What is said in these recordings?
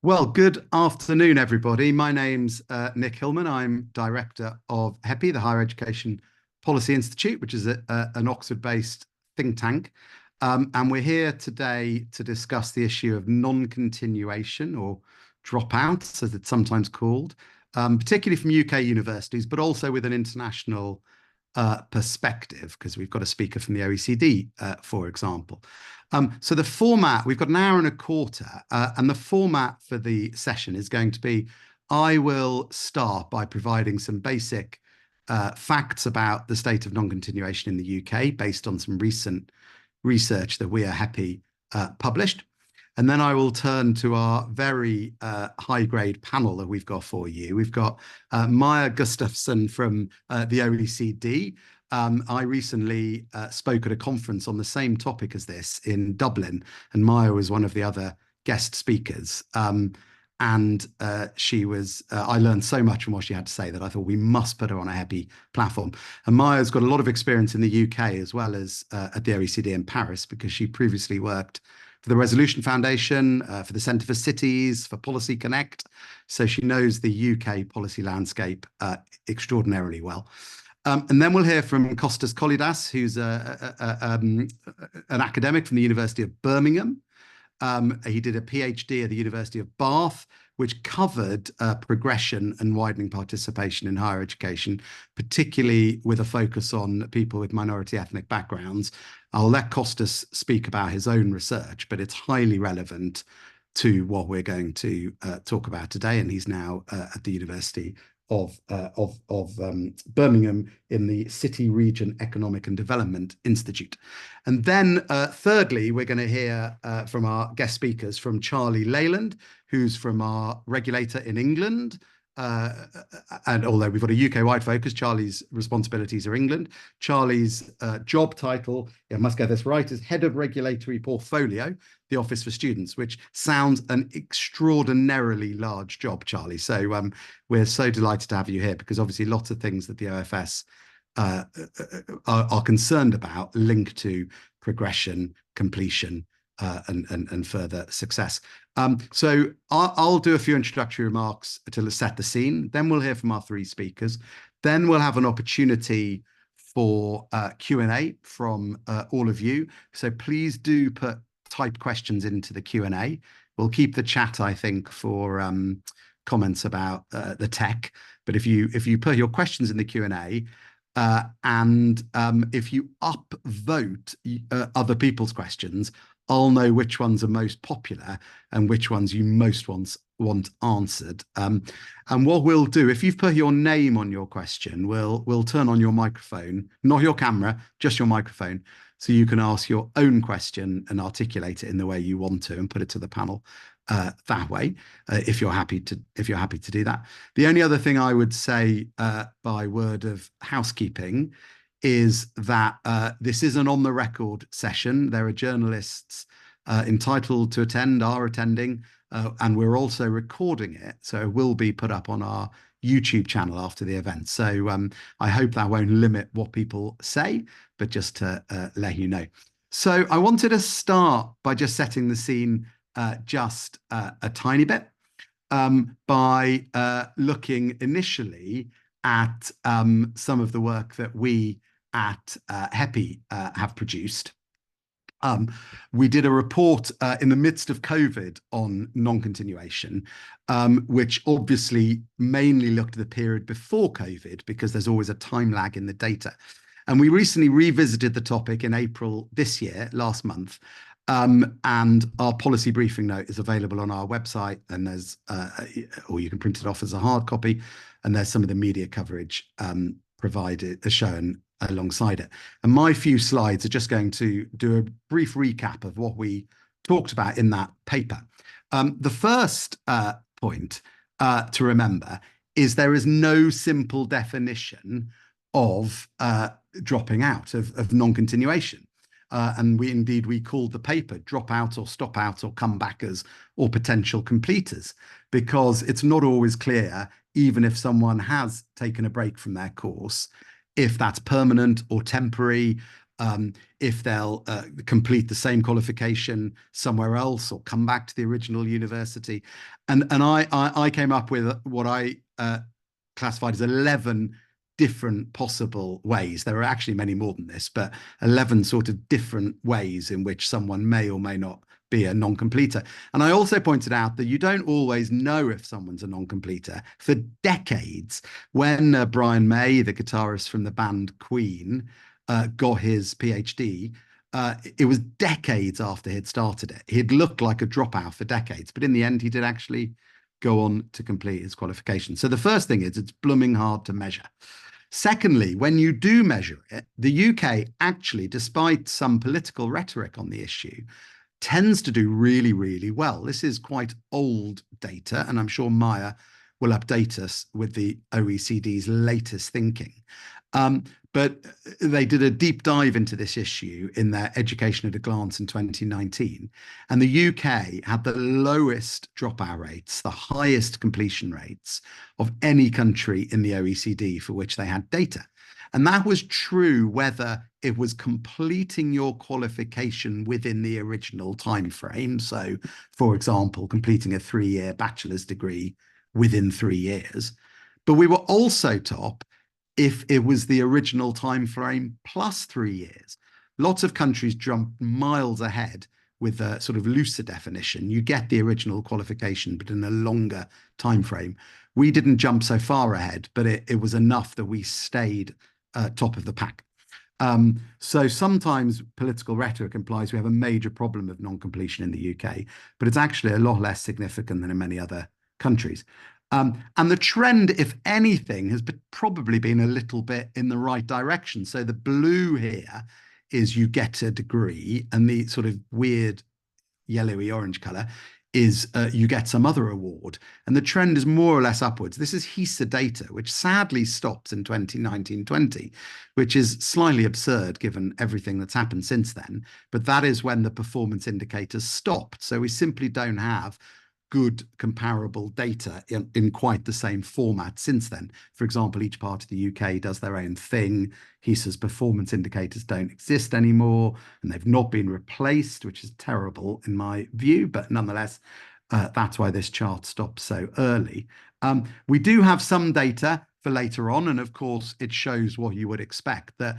Well, good afternoon, everybody. My name's Nick Hillman. I'm director of HEPI, the Higher Education Policy Institute, which is an Oxford-based think tank. And we're here today to discuss the issue of non-continuation or dropouts, as it's sometimes called, particularly from UK universities, but also with an international perspective, because we've got a speaker from the OECD, for example. So the format, we've got an hour and a quarter, and the format for the session is going to be, I will start by providing some basic facts about the state of non-continuation in the UK based on some recent research that we are happy published. And then I will turn to our very high-grade panel that we've got for you. We've got Maja Gustafsson from the OECD. I recently spoke at a conference on the same topic as this in Dublin, and Maja was one of the other guest speakers. She was, I learned so much from what she had to say that I thought we must put her on a HEPI platform. And Maja's got a lot of experience in the UK as well as at the OECD in Paris, because she previously worked for the Resolution Foundation, for the Centre for Cities, for Policy Connect. So she knows the UK policy landscape extraordinarily well. And then we'll hear from Kostas Kollydas, who's an academic from the University of Birmingham. He did a PhD at the University of Bath, which covered progression and widening participation in higher education, particularly with a focus on people with minority ethnic backgrounds. I'll let Kostas speak about his own research, but it's highly relevant to what we're going to talk about today. And he's now at the University of Birmingham in the City Region Economic and Development Institute. And then thirdly, we're going to hear from our guest speakers from Charlie Leyland, who's from our regulator in England. And although we've got a UK-wide focus, Charlie's responsibilities are England. Charlie's job title, I must get this right, is Head of Regulatory Portfolio, the Office for Students, which sounds an extraordinarily large job, Charlie. So we're so delighted to have you here, because obviously lots of things that the OFS are concerned about link to progression, completion, and further success. So I'll do a few introductory remarks to set the scene. Then we'll hear from our three speakers. Then we'll have an opportunity for Q&A from all of you. So please do type questions into the Q&A. We'll keep the chat, I think, for comments about the tech. But if you put your questions in the Q&A, and if you upvote other people's questions, I'll know which ones are most popular and which ones you most want answered. And what we'll do, if you've put your name on your question, we'll turn on your microphone, not your camera, just your microphone, so you can ask your own question and articulate it in the way you want to and put it to the panel that way, if you're happy to do that. The only other thing I would say by word of housekeeping is that this is an on-the-record session. There are journalists entitled to attend, are attending, and we're also recording it. So it will be put up on our YouTube channel after the event. So I hope that won't limit what people say, but just to let you know. So I wanted to start by just setting the scene just a tiny bit by looking initially at some of the work that we at HEPI have produced. We did a report in the midst of COVID on non-continuation, which obviously mainly looked at the period before COVID, because there's always a time lag in the data. And we recently revisited the topic in April this year, last month. And our policy briefing note is available on our website, and there's, or you can print it off as a hard copy, and there's some of the media coverage provided, shown alongside it. And my few slides are just going to do a brief recap of what we talked about in that paper. The first point to remember is there is no simple definition of dropping out, of non-continuation. And we called the paper Drop Out or Stop Out or Comebackers or Potential Completers, because it's not always clear, even if someone has taken a break from their course, if that's permanent or temporary, if they'll complete the same qualification somewhere else or come back to the original university. And I came up with what I classified as 11 different possible ways. There are actually many more than this, but 11 sort of different ways in which someone may or may not be a non-completer. And I also pointed out that you don't always know if someone's a non-completer. For decades, when Brian May, the guitarist from the band Queen, got his PhD, it was decades after he'd started it. He'd looked like a dropout for decades, but in the end, he did actually go on to complete his qualification. So the first thing is it's blooming hard to measure. Secondly, when you do measure it, the UK actually, despite some political rhetoric on the issue, tends to do really, really well. This is quite old data, and I'm sure Maja will update us with the OECD's latest thinking. But they did a deep dive into this issue in their Education at a Glance in 2019. And the UK had the lowest dropout rates, the highest completion rates of any country in the OECD for which they had data. And that was true whether it was completing your qualification within the original time frame. So, for example, completing a 3-year bachelor's degree within 3 years. But we were also top if it was the original time frame plus 3 years. Lots of countries jumped miles ahead with a sort of looser definition. You get the original qualification, but in a longer time frame. We didn't jump so far ahead, but it was enough that we stayed top of the pack. So sometimes political rhetoric implies we have a major problem of non-completion in the UK, but it's actually a lot less significant than in many other countries. And the trend, if anything, has probably been a little bit in the right direction. So the blue here is you get a degree, and the sort of weird yellowy orange color is you get some other award. And the trend is more or less upwards. This is HESA data, which sadly stops in 2019-20, which is slightly absurd given everything that's happened since then. But that is when the performance indicators stopped. So we simply don't have good comparable data in quite the same format since then. For example, each part of the UK does their own thing. HESA's performance indicators don't exist anymore, and they've not been replaced, which is terrible in my view, but nonetheless, that's why this chart stops so early. We do have some data for later on, and of course, it shows what you would expect, that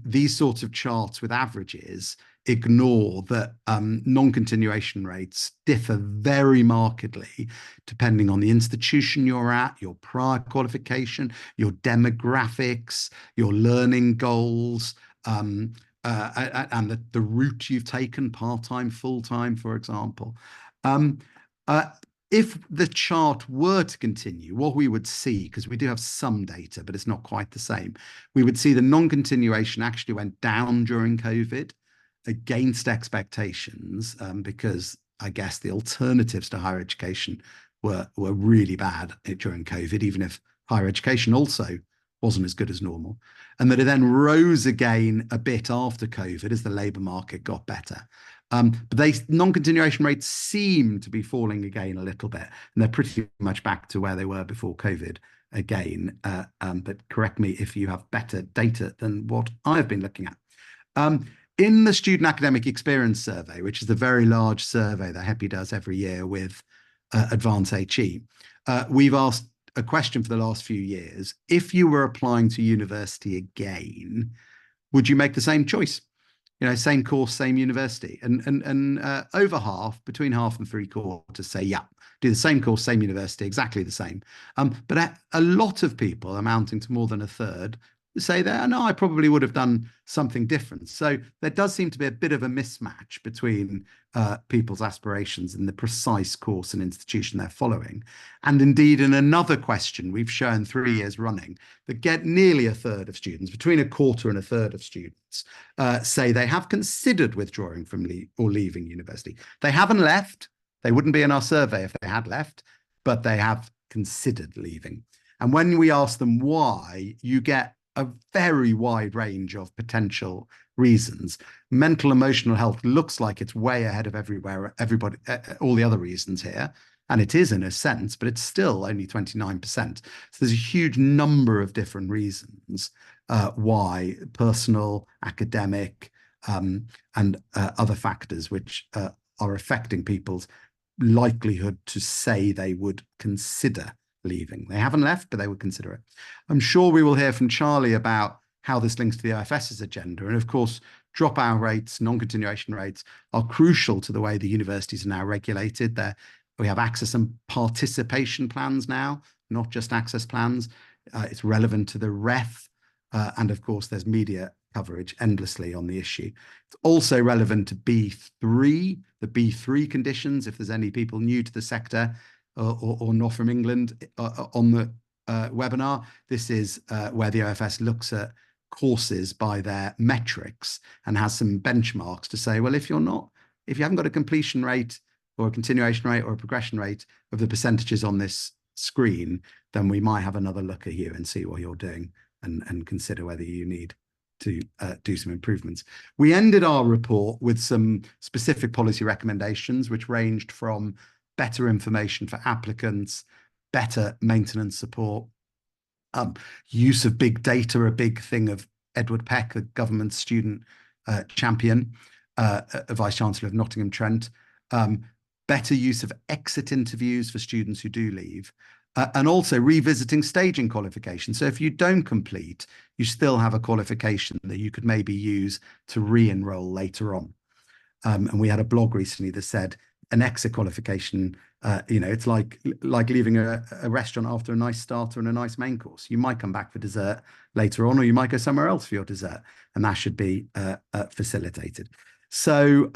these sorts of charts with averages ignore that non-continuation rates differ very markedly depending on the institution you're at, your prior qualification, your demographics, your learning goals, and the route you've taken, part-time, full-time, for example. If the chart were to continue, what we would see, because we do have some data, but it's not quite the same, we would see the non-continuation actually went down during COVID against expectations, because I guess the alternatives to higher education were really bad during COVID, even if higher education also wasn't as good as normal. And that it then rose again a bit after COVID as the labour market got better. But non-continuation rates seem to be falling again a little bit, and they're pretty much back to where they were before COVID again. But correct me if you have better data than what I've been looking at. In the Student Academic Experience Survey, which is the very large survey that HEPI does every year with Advance HE, we've asked a question for the last few years. If you were applying to university again, would you make the same choice? You know, same course, same university. And over half, between half and 3/4 say, yeah, do the same course, same university, exactly the same. But a lot of people, amounting to more than a third, say that, no, I probably would have done something different. So there does seem to be a bit of a mismatch between people's aspirations and the precise course and institution they're following. And indeed, in another question, we've shown 3 years running that get nearly a third of students, between a quarter and a third of students, say they have considered withdrawing from or leaving university. They haven't left. They wouldn't be in our survey if they had left, but they have considered leaving. And when we ask them why, you get a very wide range of potential reasons. Mental emotional health looks like it's way ahead of everybody, all the other reasons here. And it is in a sense, but it's still only 29%. So there's a huge number of different reasons why personal, academic, and other factors which are affecting people's likelihood to say they would consider leaving. They haven't left, but they would consider it. I'm sure we will hear from Charlie about how this links to the OFS's agenda. And of course, dropout rates, non-continuation rates are crucial to the way the universities are now regulated. We have access and participation plans now, not just access plans. It's relevant to the REF. And of course, there's media coverage endlessly on the issue. It's also relevant to B3, the B3 conditions, if there's any people new to the sector or not from England on the webinar. This is where the OFS looks at courses by their metrics and has some benchmarks to say, well, if you haven't got a completion rate or a continuation rate or a progression rate of the percentages on this screen, then we might have another look at you and see what you're doing and consider whether you need to do some improvements. We ended our report with some specific policy recommendations, which ranged from better information for applicants, better maintenance support, use of big data, a big thing of Edward Peck, the government student champion, a Vice-Chancellor of Nottingham Trent, better use of exit interviews for students who do leave, and also revisiting staging qualification. So if you don't complete, you still have a qualification that you could maybe use to re-enroll later on. And we had a blog recently that said an exit qualification, it's like leaving a restaurant after a nice starter and a nice main course. You might come back for dessert later on, or you might go somewhere else for your dessert, and that should be facilitated. So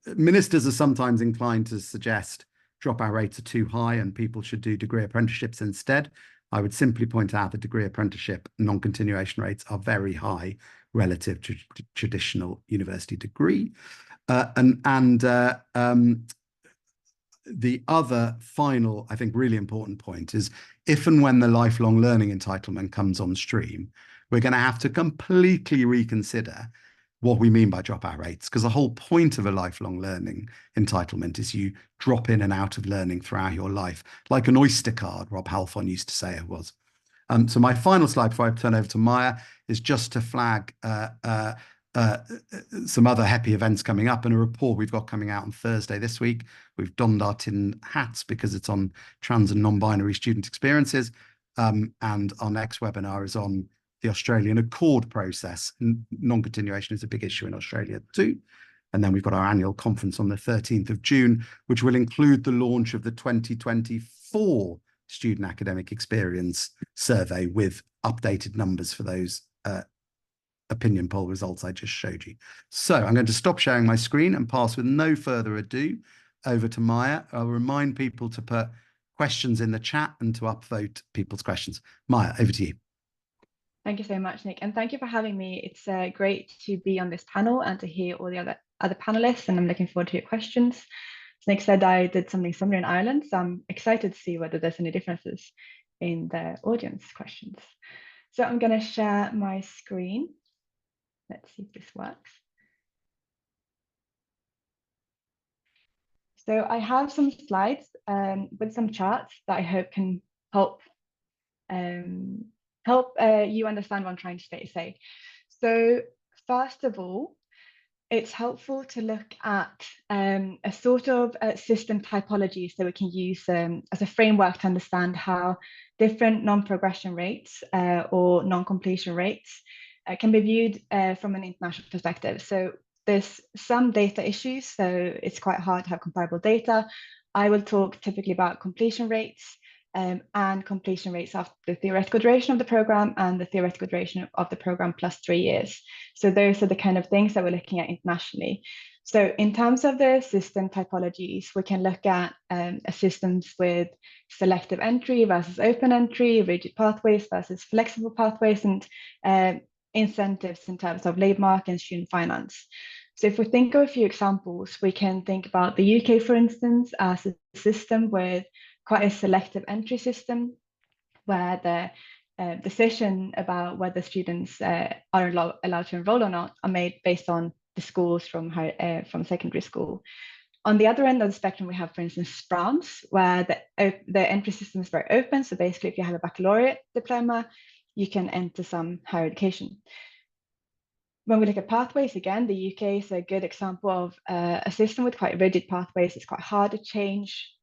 ministers are sometimes inclined to suggest dropout rates are too high and people should do degree apprenticeships instead. I would simply point out that degree apprenticeship non-continuation rates are very high relative to traditional university degree. The other final, I think, really important point is if and when the lifelong learning entitlement comes on stream, we're going to have to completely reconsider what we mean by dropout rates, because the whole point of a lifelong learning entitlement is you drop in and out of learning throughout your life, like an Oyster card, Rob Halfon used to say it was. So my final slide before I turn over to Maja is just to flag some other HEPI events coming up and a report we've got coming out on Thursday this week. We've donned our tin hats because it's on trans and non-binary student experiences. And our next webinar is on the Australian Accord process. Non-continuation is a big issue in Australia too. And then we've got our annual conference on the 13th of June, which will include the launch of the 2024 Student Academic Experience Survey with updated numbers for those opinion poll results I just showed you. So I'm going to stop sharing my screen and pass with no further ado over to Maja. I'll remind people to put questions in the chat and to upvote people's questions. Maja, over to you. Thank you so much, Nick, and thank you for having me. It's great to be on this panel and to hear all the other panelists, and I'm looking forward to your questions. As Nick said, I did something similar in Ireland, so I'm excited to see whether there's any differences in the audience questions. So I'm going to share my screen. Let's see if this works. So I have some slides with some charts that I hope can help you understand what I'm trying to say. So first of all, it's helpful to look at a sort of system typology so we can use as a framework to understand how different non-progression rates or non-completion rates can be viewed from an international perspective. So there's some data issues, so it's quite hard to have comparable data. I will talk typically about completion rates and completion rates after the theoretical duration of the program and the theoretical duration of the program plus 3 years. So those are the kind of things that we're looking at internationally. So in terms of the system typologies, we can look at systems with selective entry versus open entry, rigid pathways versus flexible pathways, and incentives in terms of labour market and student finance. So if we think of a few examples, we can think about the UK, for instance, as a system with quite a selective entry system, where the decision about whether students are allowed to enroll or not are made based on the scores from secondary school. On the other end of the spectrum, we have, for instance, France, where the entry system is very open. So basically, if you have a baccalaureate diploma, you can enter some higher education. When we look at pathways, again, the UK is a good example of a system with quite rigid pathways. It's quite hard to change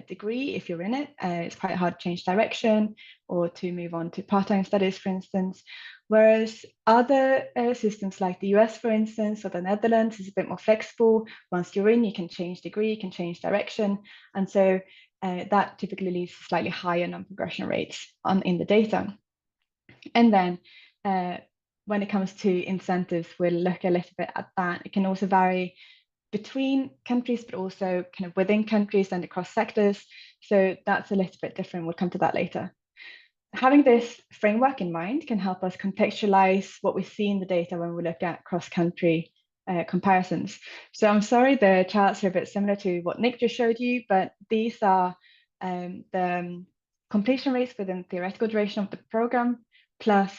degree if you're in it. It's quite hard to change direction or to move on to part-time studies, for instance. Whereas other systems like the US, for instance, or the Netherlands is a bit more flexible. Once you're in, you can change degree, you can change direction. And so that typically leads to slightly higher non-progression rates in the data. And then when it comes to incentives, we'll look a little bit at that. It can also vary between countries, but also kind of within countries and across sectors. So that's a little bit different. We'll come to that later. Having this framework in mind can help us contextualize what we see in the data when we look at cross-country comparisons. So I'm sorry, the charts are a bit similar to what Nick just showed you, but these are the completion rates within theoretical duration of the program, plus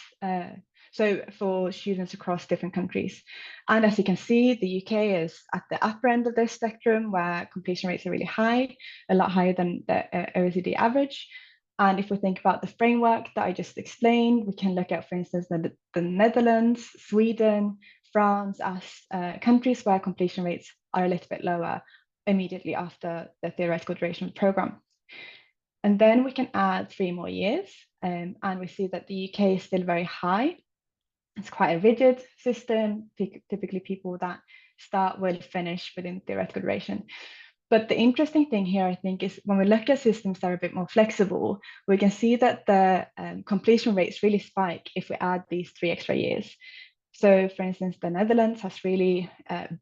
so for students across different countries. And as you can see, the UK is at the upper end of this spectrum where completion rates are really high, a lot higher than the OECD average. And if we think about the framework that I just explained, we can look at, for instance, the Netherlands, Sweden, France as countries where completion rates are a little bit lower immediately after the theoretical duration of the program. And then we can add 3 more years, and we see that the UK is still very high. It's quite a rigid system. Typically, people that start will finish within theoretical duration. But the interesting thing here, I think, is when we look at systems that are a bit more flexible, we can see that the completion rates really spike if we add these 3 extra years. So, for instance, the Netherlands has really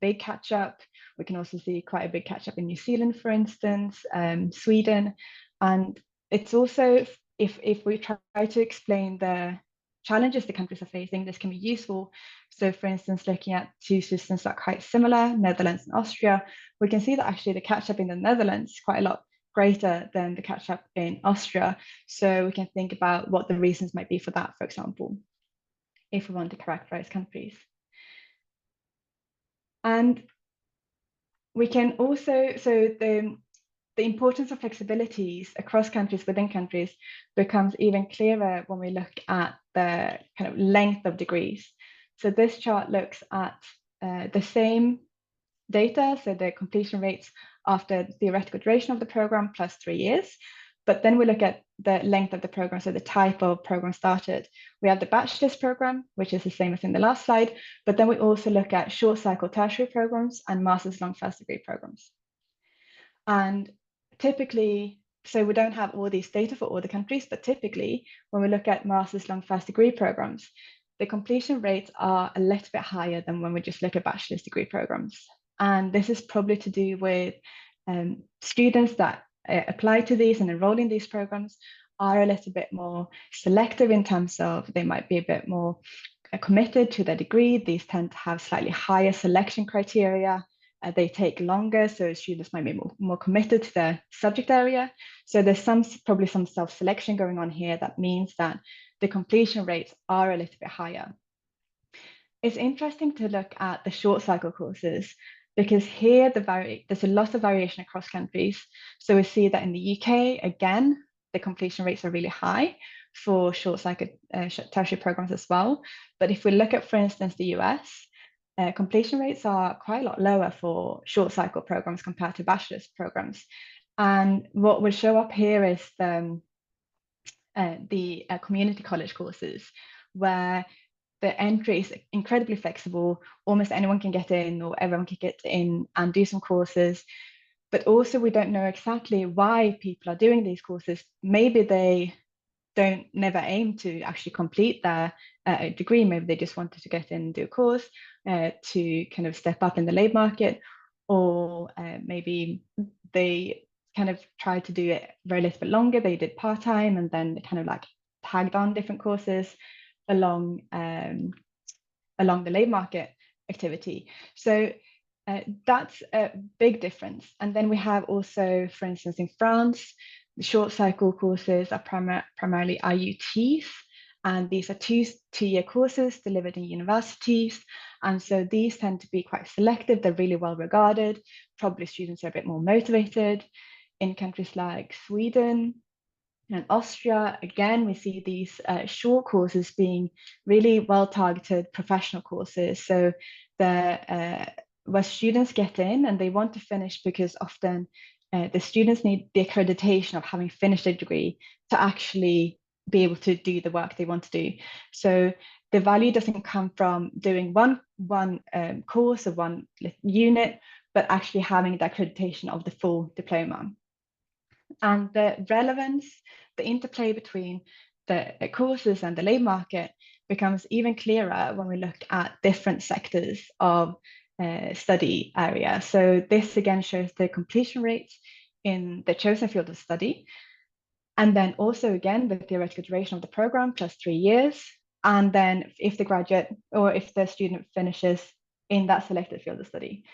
big catch-up. We can also see quite a big catch-up in New Zealand, for instance, Sweden. And it's also, if we try to explain the challenges the countries are facing, this can be useful. So for instance, looking at 2 systems that are quite similar, Netherlands and Austria, we can see that actually the catch-up in the Netherlands is quite a lot greater than the catch-up in Austria. So we can think about what the reasons might be for that, for example, if we want to characterize countries. And we can also, so the importance of flexibilities across countries, within countries, becomes even clearer when we look at the kind of length of degrees. So this chart looks at the same data, so the completion rates after the theoretical duration of the program plus 3 years. But then we look at the length of the program, so the type of program started. We have the bachelor's program, which is the same as in the last slide, but then we also look at short cycle tertiary programs and master's long first degree programs. And typically, so we don't have all these data for all the countries, but typically when we look at master's long first degree programs, the completion rates are a little bit higher than when we just look at bachelor's degree programs. And this is probably to do with students that apply to these and enroll in these programs are a little bit more selective in terms of they might be a bit more committed to their degree. These tend to have slightly higher selection criteria. They take longer, so students might be more committed to their subject area. So there's probably some self-selection going on here that means that the completion rates are a little bit higher. It's interesting to look at the short cycle courses because here there's a lot of variation across countries. So we see that in the UK, again, the completion rates are really high for short cycle tertiary programs as well. But if we look at, for instance, the US, completion rates are quite a lot lower for short cycle programs compared to bachelor's programs. And what will show up here is the community college courses, where the entry is incredibly flexible. Almost anyone can get in, or everyone can get in and do some courses. But also we don't know exactly why people are doing these courses. Maybe they never aim to actually complete their degree. Maybe they just wanted to get in and do a course to kind of step up in the labor market, or maybe they kind of tried to do it very little bit longer. They did part-time and then kind of like tagged on different courses along the labor market activity. So that's a big difference. And then we have also, for instance, in France, the short cycle courses are primarily IUTs, and these are two-year courses delivered in universities. And so these tend to be quite selective. They're really well regarded. Probably students are a bit more motivated. In countries like Sweden, In Austria, again, we see these short courses being really well-targeted professional courses. So where students get in and they want to finish because often the students need the accreditation of having finished a degree to actually be able to do the work they want to do. So the value doesn't come from doing one course or one unit, but actually having the accreditation of the full diploma. And the relevance, the interplay between the courses and the labour market becomes even clearer when we look at different sectors of study area. So this again shows the completion rates in the chosen field of study. And then also again, the theoretical duration of the program plus 3 years. And then if the graduate or if the student finishes in that selected field of study.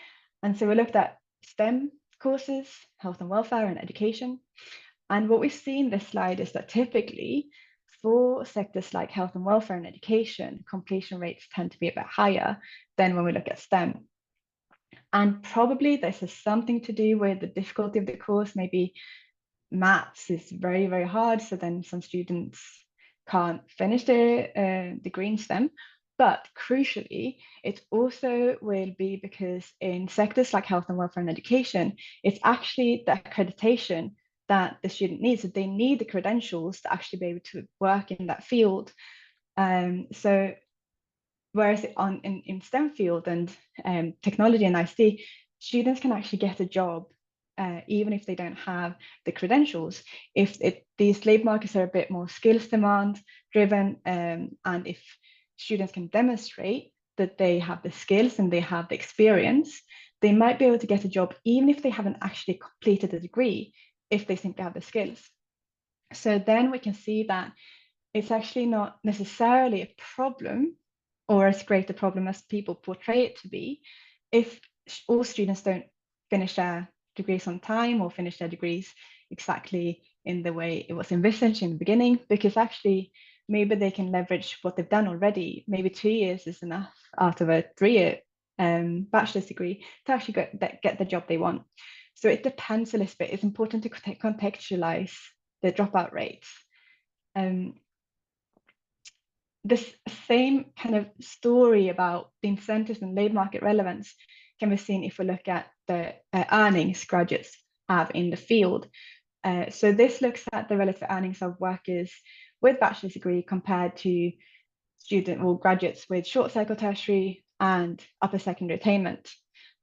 And so we looked at STEM courses, health and welfare and education. And what we see in this slide is that typically for sectors like health and welfare and education, completion rates tend to be a bit higher than when we look at STEM. And probably this has something to do with the difficulty of the course. Maybe maths is very, very hard. So then some students can't finish their degree in STEM. But crucially, it also will be because in sectors like health and welfare and education, it's actually the accreditation that the student needs. So they need the credentials to actually be able to work in that field. So whereas in STEM field and technology and ICT, students can actually get a job even if they don't have the credentials. If these labour markets are a bit more skills demand driven, and if students can demonstrate that they have the skills and they have the experience, they might be able to get a job even if they haven't actually completed a degree, if they simply have the skills. So then we can see that it's actually not necessarily a problem or as great a problem as people portray it to be if all students don't finish their degrees on time or finish their degrees exactly in the way it was envisaged in the beginning, because actually maybe they can leverage what they've done already. Maybe 2 years is enough out of a 3-year bachelor's degree to actually get the job they want. So it depends a little bit. It's important to contextualize the dropout rates. This same kind of story about the incentives and labour market relevance can be seen if we look at the earnings graduates have in the field. So this looks at the relative earnings of workers with bachelor's degree compared to student or graduates with short cycle tertiary and upper secondary attainment.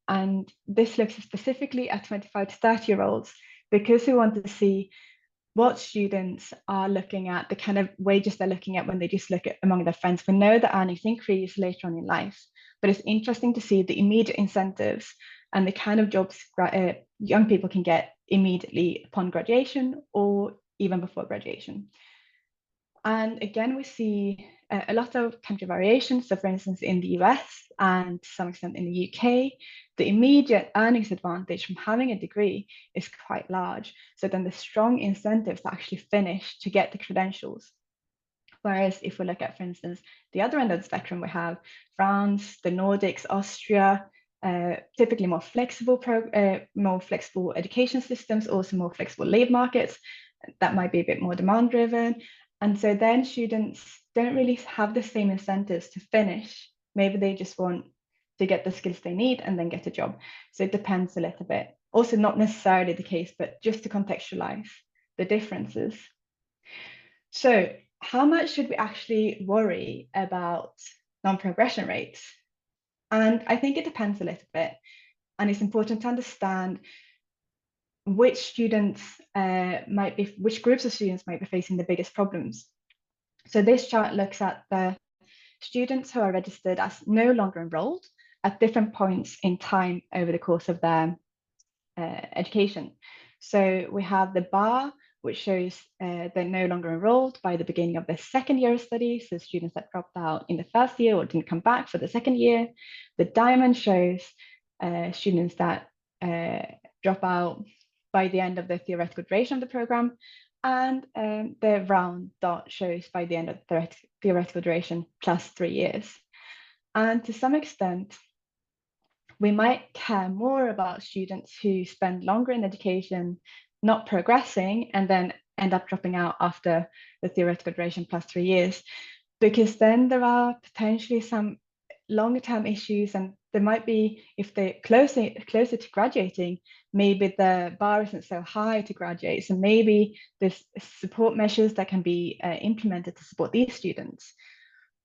And this looks specifically at 25 to 30-year-olds because we want to see what students are looking at, the kind of wages they're looking at when they just look at among their friends. We know that earnings increase later on in life, but it's interesting to see the immediate incentives and the kind of jobs young people can get immediately upon graduation or even before graduation. And again, we see a lot of country variation. So for instance, in the US and to some extent in the UK, the immediate earnings advantage from having a degree is quite large. So then the strong incentives to actually finish to get the credentials. Whereas if we look at, for instance, the other end of the spectrum, we have France, the Nordics, Austria, typically more flexible education systems, also more flexible labour markets. That might be a bit more demand driven. And so then students don't really have the same incentives to finish. Maybe they just want to get the skills they need and then get a job. So it depends a little bit. Also not necessarily the case, but just to contextualize the differences. So how much should we actually worry about non-progression rates? And I think it depends a little bit. And it's important to understand which students which groups of students might be facing the biggest problems. So this chart looks at the students who are registered as no longer enrolled at different points in time over the course of their education. So we have the bar, which shows they're no longer enrolled by the beginning of the second year of study, so students that dropped out in the first year or didn't come back for the second year. The diamond shows students that drop out by the end of the theoretical duration of the program, and the round dot shows by the end of the theoretical duration plus 3 years. And to some extent, we might care more about students who spend longer in education, not progressing, and then end up dropping out after the theoretical duration plus 3 years, because then there are potentially some longer term issues, and there might be, if they're closer to graduating, maybe the bar isn't so high to graduate, so maybe there's support measures that can be implemented to support these students.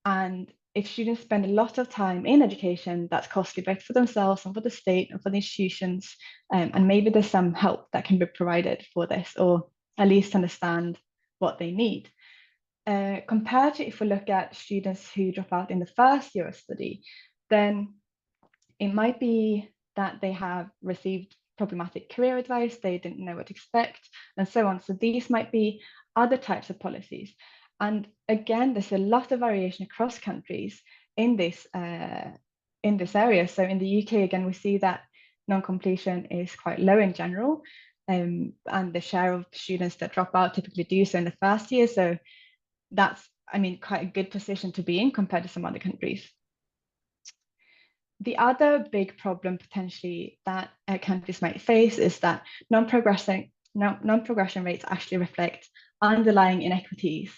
And if students spend a lot of time in education, that's costly both for themselves and for the state and for the institutions, and maybe there's some help that can be provided for this, or at least understand what they need. Compared to if we look at students who drop out in the first year of study, then it might be that they have received problematic career advice, they didn't know what to expect, and so on. So these might be other types of policies. And again, there's a lot of variation across countries in this area. So in the UK, again, we see that non-completion is quite low in general, and the share of students that drop out typically do so in the first year. So that's, I mean, quite a good position to be in compared to some other countries. The other big problem potentially that countries might face is that non-progression rates actually reflect underlying inequities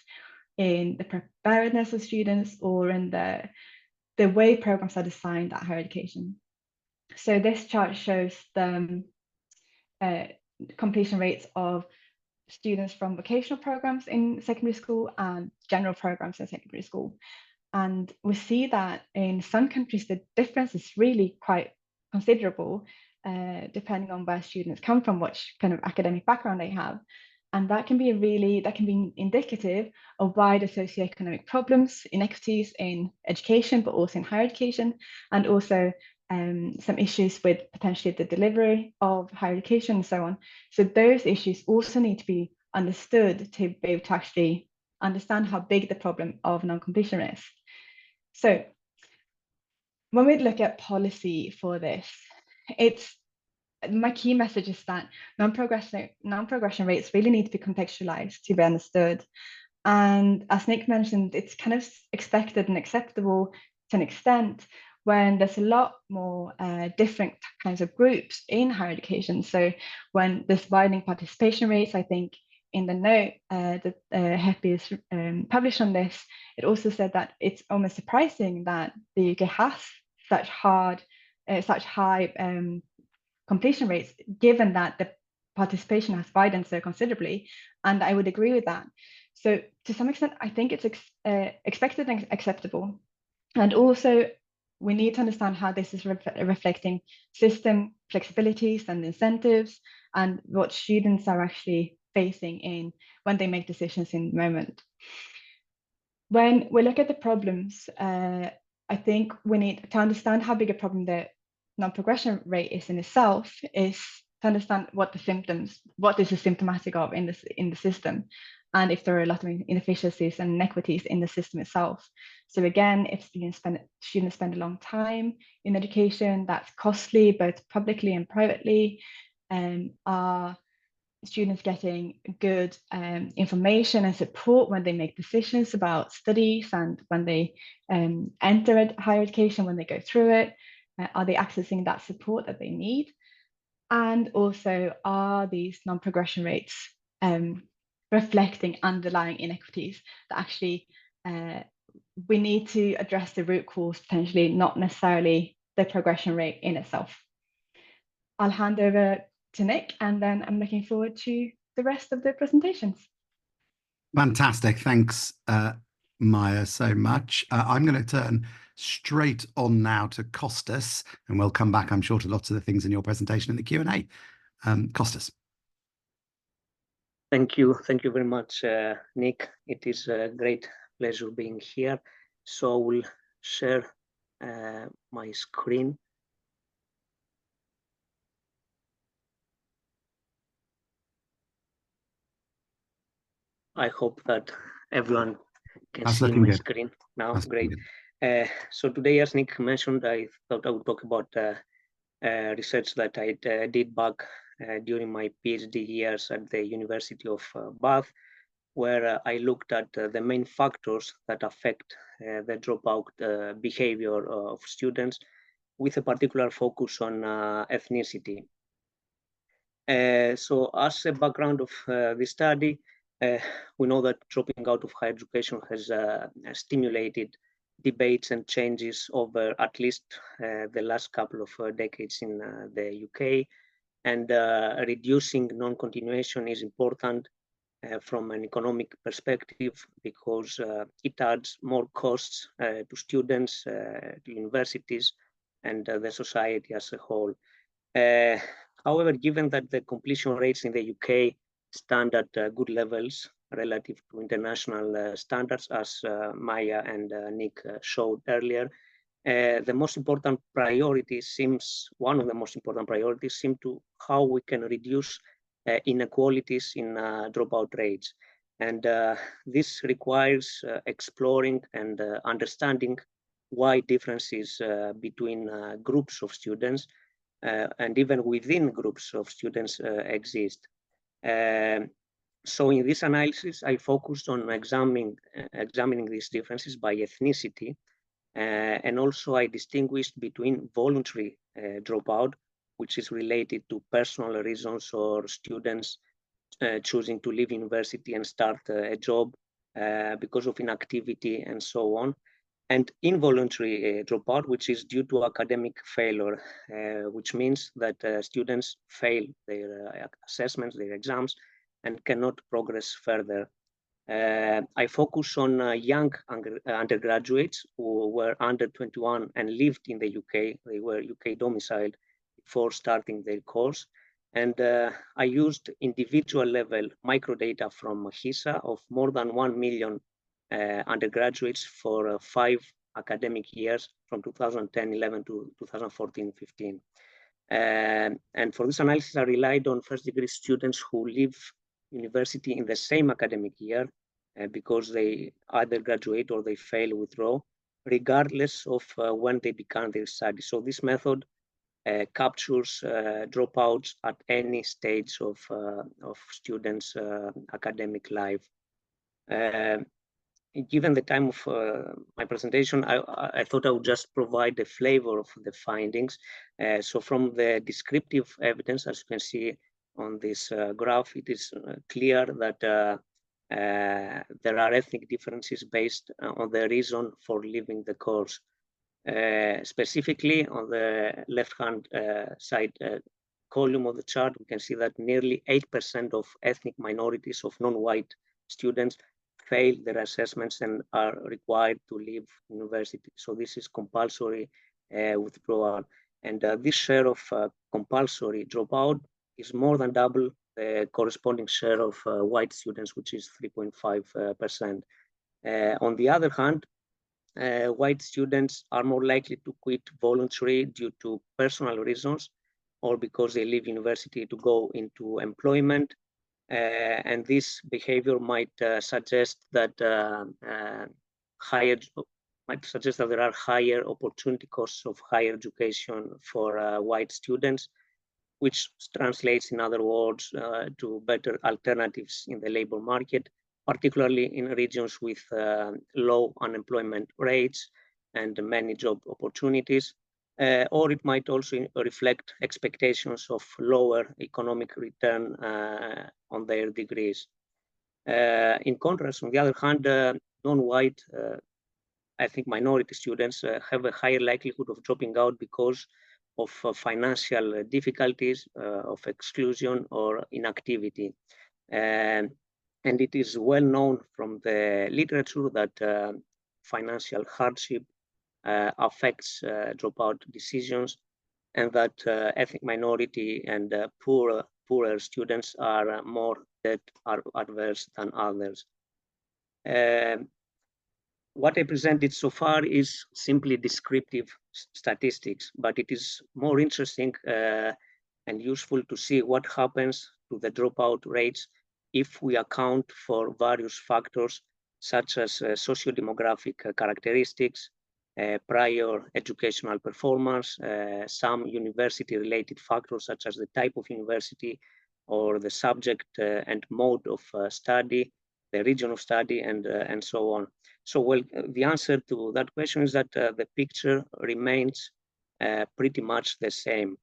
in the preparedness of students or in the way programs are designed at higher education. So this chart shows the completion rates of students from vocational programs in secondary school and general programs in secondary school. And we see that in some countries, the difference is really quite considerable, depending on where students come from, which kind of academic background they have. And that can be indicative of wider socioeconomic problems, inequities in education, but also in higher education, and also some issues with potentially the delivery of higher education and so on. So those issues also need to be understood to be able to actually understand how big the problem of non-completion is. So when we look at policy for this, my key message is that non-progression rates really need to be contextualized to be understood. And as Nick mentioned, it's kind of expected and acceptable to an extent when there's a lot more different kinds of groups in higher education. So when there's widening participation rates, I think in the note that HEPI is published on this, it also said that it's almost surprising that the UK has such high completion rates, given that the participation has widened so considerably. And I would agree with that. So to some extent, I think it's expected and acceptable. And also, we need to understand how this is reflecting system flexibilities and incentives and what students are actually facing when they make decisions in the moment. When we look at the problems, I think we need to understand how big a problem the non-progression rate is in itself, is to understand what is the symptomatic of in the system, and if there are a lot of inefficiencies and inequities in the system itself. So again, if students spend a long time in education, that's costly both publicly and privately. Are students getting good information and support when they make decisions about studies and when they enter higher education, when they go through it? Are they accessing that support that they need? And also, are these non-progression rates reflecting underlying inequities that actually we need to address the root cause, potentially, not necessarily the progression rate in itself? I'll hand over to Nick, and then I'm looking forward to the rest of the presentations. Fantastic. Thanks, Maja, so much. I'm going to turn straight on now to Kostas, and we'll come back, I'm sure, to lots of the things in your presentation in the Q&A. Kostas. Thank you very much, Nick. It is a great pleasure being here. So I will share my screen. I hope that everyone can see my screen now. That's great. So today, as Nick mentioned, I thought I would talk about research that I did back during my PhD years at the University of Bath, where I looked at the main factors that affect the dropout behavior of students, with a particular focus on ethnicity. So as a background of this study, We know that dropping out of higher education has stimulated debates and changes over at least the last couple of decades in the UK, and reducing non-continuation is important from an economic perspective because it adds more costs to students, to universities, and the society as a whole. However, given that the completion rates in the UK stand at good levels relative to international standards, as Maja and Nick showed earlier, one of the most important priorities seems to how we can reduce inequalities in dropout rates. And this requires exploring and understanding why differences between groups of students and even within groups of students exist. So in this analysis, I focused on examining these differences by ethnicity, and also I distinguished between voluntary dropout, which is related to personal reasons or students choosing to leave university and start a job because of inactivity and so on, and involuntary dropout, which is due to academic failure, which means that students fail their assessments, their exams, and cannot progress further. I focus on young undergraduates who were under 21 and lived in the UK. They were UK domiciled before starting their course. And I used individual level microdata from HISA of more than 1 million undergraduates for 5 academic years from 2010-11 to 2014-15. And for this analysis, I relied on first-degree students who leave university in the same academic year because they either graduate or they fail, withdraw, regardless of when they began their studies. So this method captures dropouts at any stage of students' academic life. Given the time of my presentation, I thought I would just provide a flavor of the findings. So from the descriptive evidence, as you can see on this graph, it is clear that there are ethnic differences based on the reason for leaving the course. Specifically, on the left-hand side column of the chart, we can see that nearly 8% of ethnic minorities of non-white students fail their assessments and are required to leave university. So this is compulsory withdrawal. And this share of compulsory dropout is more than double the corresponding share of white students, which is 3.5%. On the other hand, white students are more likely to quit voluntarily due to personal reasons or because they leave university to go into employment. And this behavior might suggest that there are higher opportunity costs of higher education for white students, which translates, in other words, to better alternatives in the labor market, particularly in regions with low unemployment rates and many job opportunities. Or it might also reflect expectations of lower economic return on their degrees. In contrast, on the other hand, non-white, I think minority students have a higher likelihood of dropping out because of financial difficulties, of exclusion or inactivity. And it is well known from the literature that financial hardship affects dropout decisions, and that ethnic minority and poorer students are more debt adverse than others. What I presented so far is simply descriptive statistics, but it is more interesting and useful to see what happens to the dropout rates if we account for various factors such as socio-demographic characteristics, prior educational performance, some university-related factors such as the type of university or the subject and mode of study, the region of study, and so on. So, well, the answer to that question is that the picture remains pretty much the same.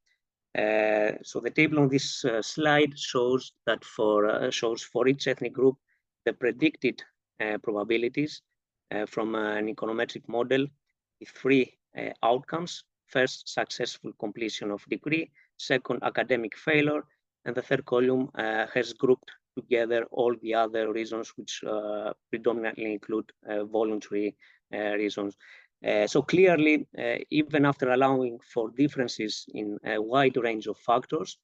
So the table on this slide shows that for each ethnic group, the predicted probabilities from an econometric model with three outcomes. First, successful completion of degree. Second, academic failure. And the third column has grouped together all the other reasons, which predominantly include voluntary reasons. So clearly, even after allowing for differences in a wide range of factors,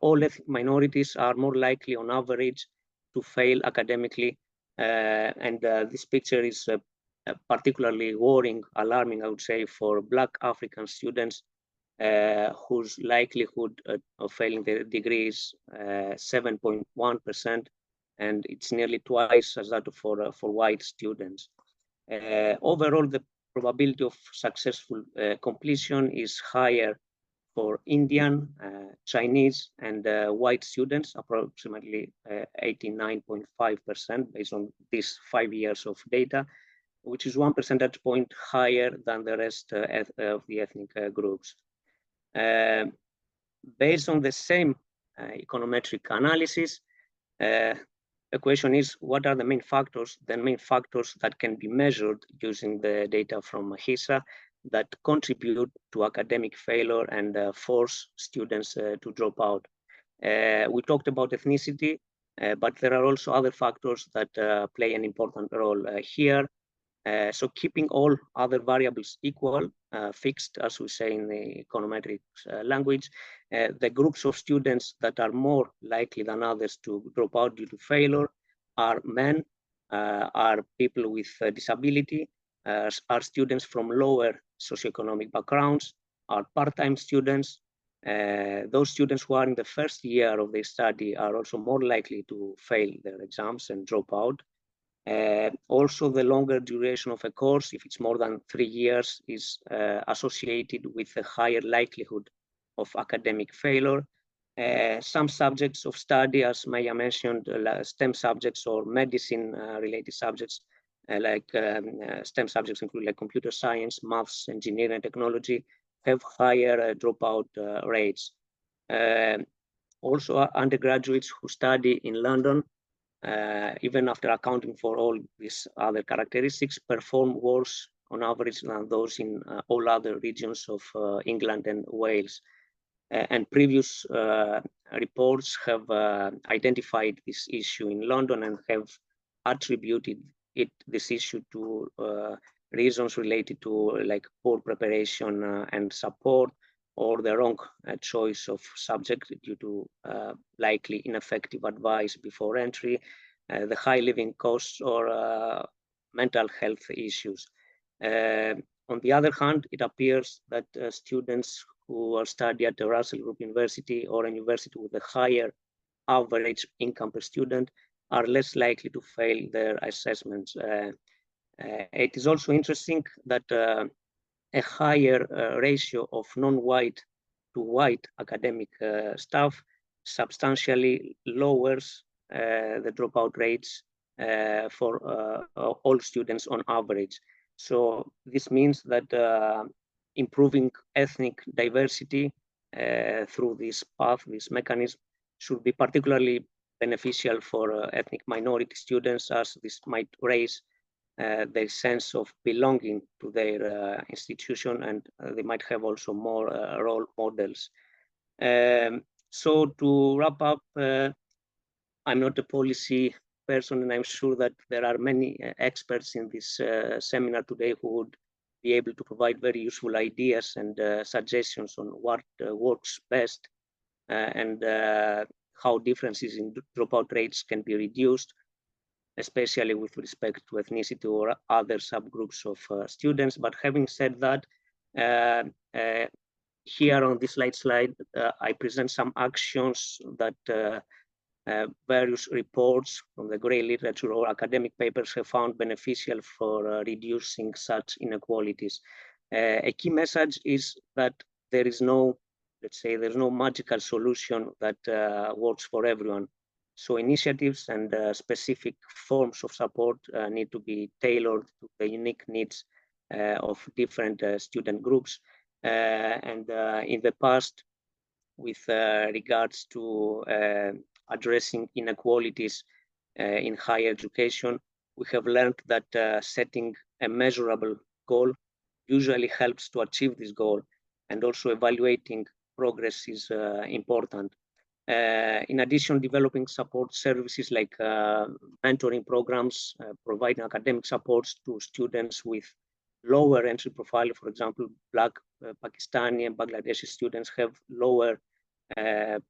all ethnic minorities are more likely on average to fail academically. And this picture is particularly worrying, alarming, I would say, for Black African students whose likelihood of failing their degree is 7.1%, and it's nearly twice as that for white students. Overall, the probability of successful completion is higher for Indian, Chinese, and white students, approximately 89.5% based on these 5 years of data, which is 1 percentage point higher than the rest of the ethnic groups. Based on the same econometric analysis, the question is, what are the main factors that can be measured using the data from HESA that contribute to academic failure and force students to drop out? We talked about ethnicity, but there are also other factors that play an important role here. So keeping all other variables equal, fixed, as we say in the econometrics language, the groups of students that are more likely than others to drop out due to failure are men, are people with disability, are students from lower socioeconomic backgrounds, are part-time students. Those students who are in the first year of their study are also more likely to fail their exams and drop out. Also, the longer duration of a course, if it's more than 3 years, is associated with a higher likelihood of academic failure. Some subjects of study, as Maja mentioned, STEM subjects or medicine-related subjects, like STEM subjects include like computer science, maths, engineering, and technology, have higher dropout rates. Also, undergraduates who study in London, even after accounting for all these other characteristics, perform worse on average than those in all other regions of England and Wales. And previous reports have identified this issue in London and have attributed this issue to reasons related to like poor preparation and support, or the wrong choice of subject due to likely ineffective advice before entry, the high living costs, or mental health issues. On the other hand, it appears that students who are studying at a Russell Group University or a university with a higher average income per student are less likely to fail their assessments. It is also interesting that a higher ratio of non-white to white academic staff substantially lowers the dropout rates for all students on average. So this means that improving ethnic diversity through this path, this mechanism, should be particularly beneficial for ethnic minority students, as this might raise their sense of belonging to their institution, and they might have also more role models. So to wrap up, I'm not a policy person, and I'm sure that there are many experts in this seminar today who would be able to provide very useful ideas and suggestions on what works best and how differences in dropout rates can be reduced, especially with respect to ethnicity or other subgroups of students. But having said that, here on this slide, I present some actions that various reports from the grey literature or academic papers have found beneficial for reducing such inequalities. A key message is that there is no, let's say, there's no magical solution that works for everyone. So initiatives and specific forms of support need to be tailored to the unique needs of different student groups. And in the past, with regards to addressing inequalities, in higher education, we have learned that setting a measurable goal usually helps to achieve this goal, and also evaluating progress is important. In addition, developing support services like mentoring programs, providing academic supports to students with lower entry profile. For example, Black, Pakistani, and Bangladeshi students have lower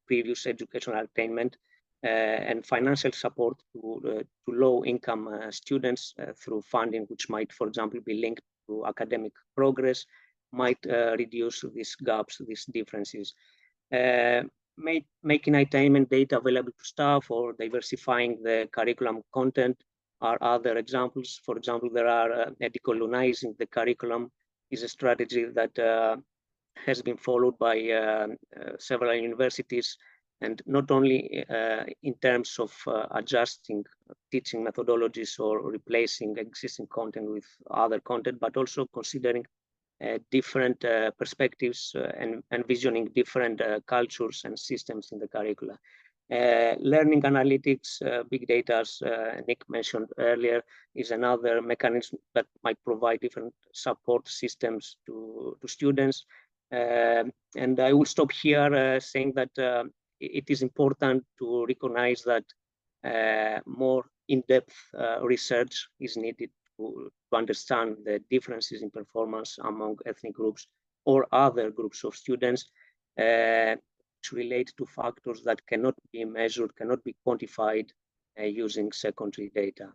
previous educational attainment, and financial support to low-income students through funding, which might, for example, be linked to academic progress, might reduce these gaps, these differences. Making attainment data available to staff or diversifying the curriculum content are other examples. For example, there are decolonizing the curriculum is a strategy that has been followed by several universities, and not only in terms of adjusting teaching methodologies or replacing existing content with other content, but also considering different perspectives and visioning different cultures and systems in the curricula. Learning analytics, big data, as Nick mentioned earlier, is another mechanism that might provide different support systems to students. And I will stop here saying that it is important to recognize that more in-depth research is needed to understand the differences in performance among ethnic groups or other groups of students, which relate to factors that cannot be measured, cannot be quantified using secondary data.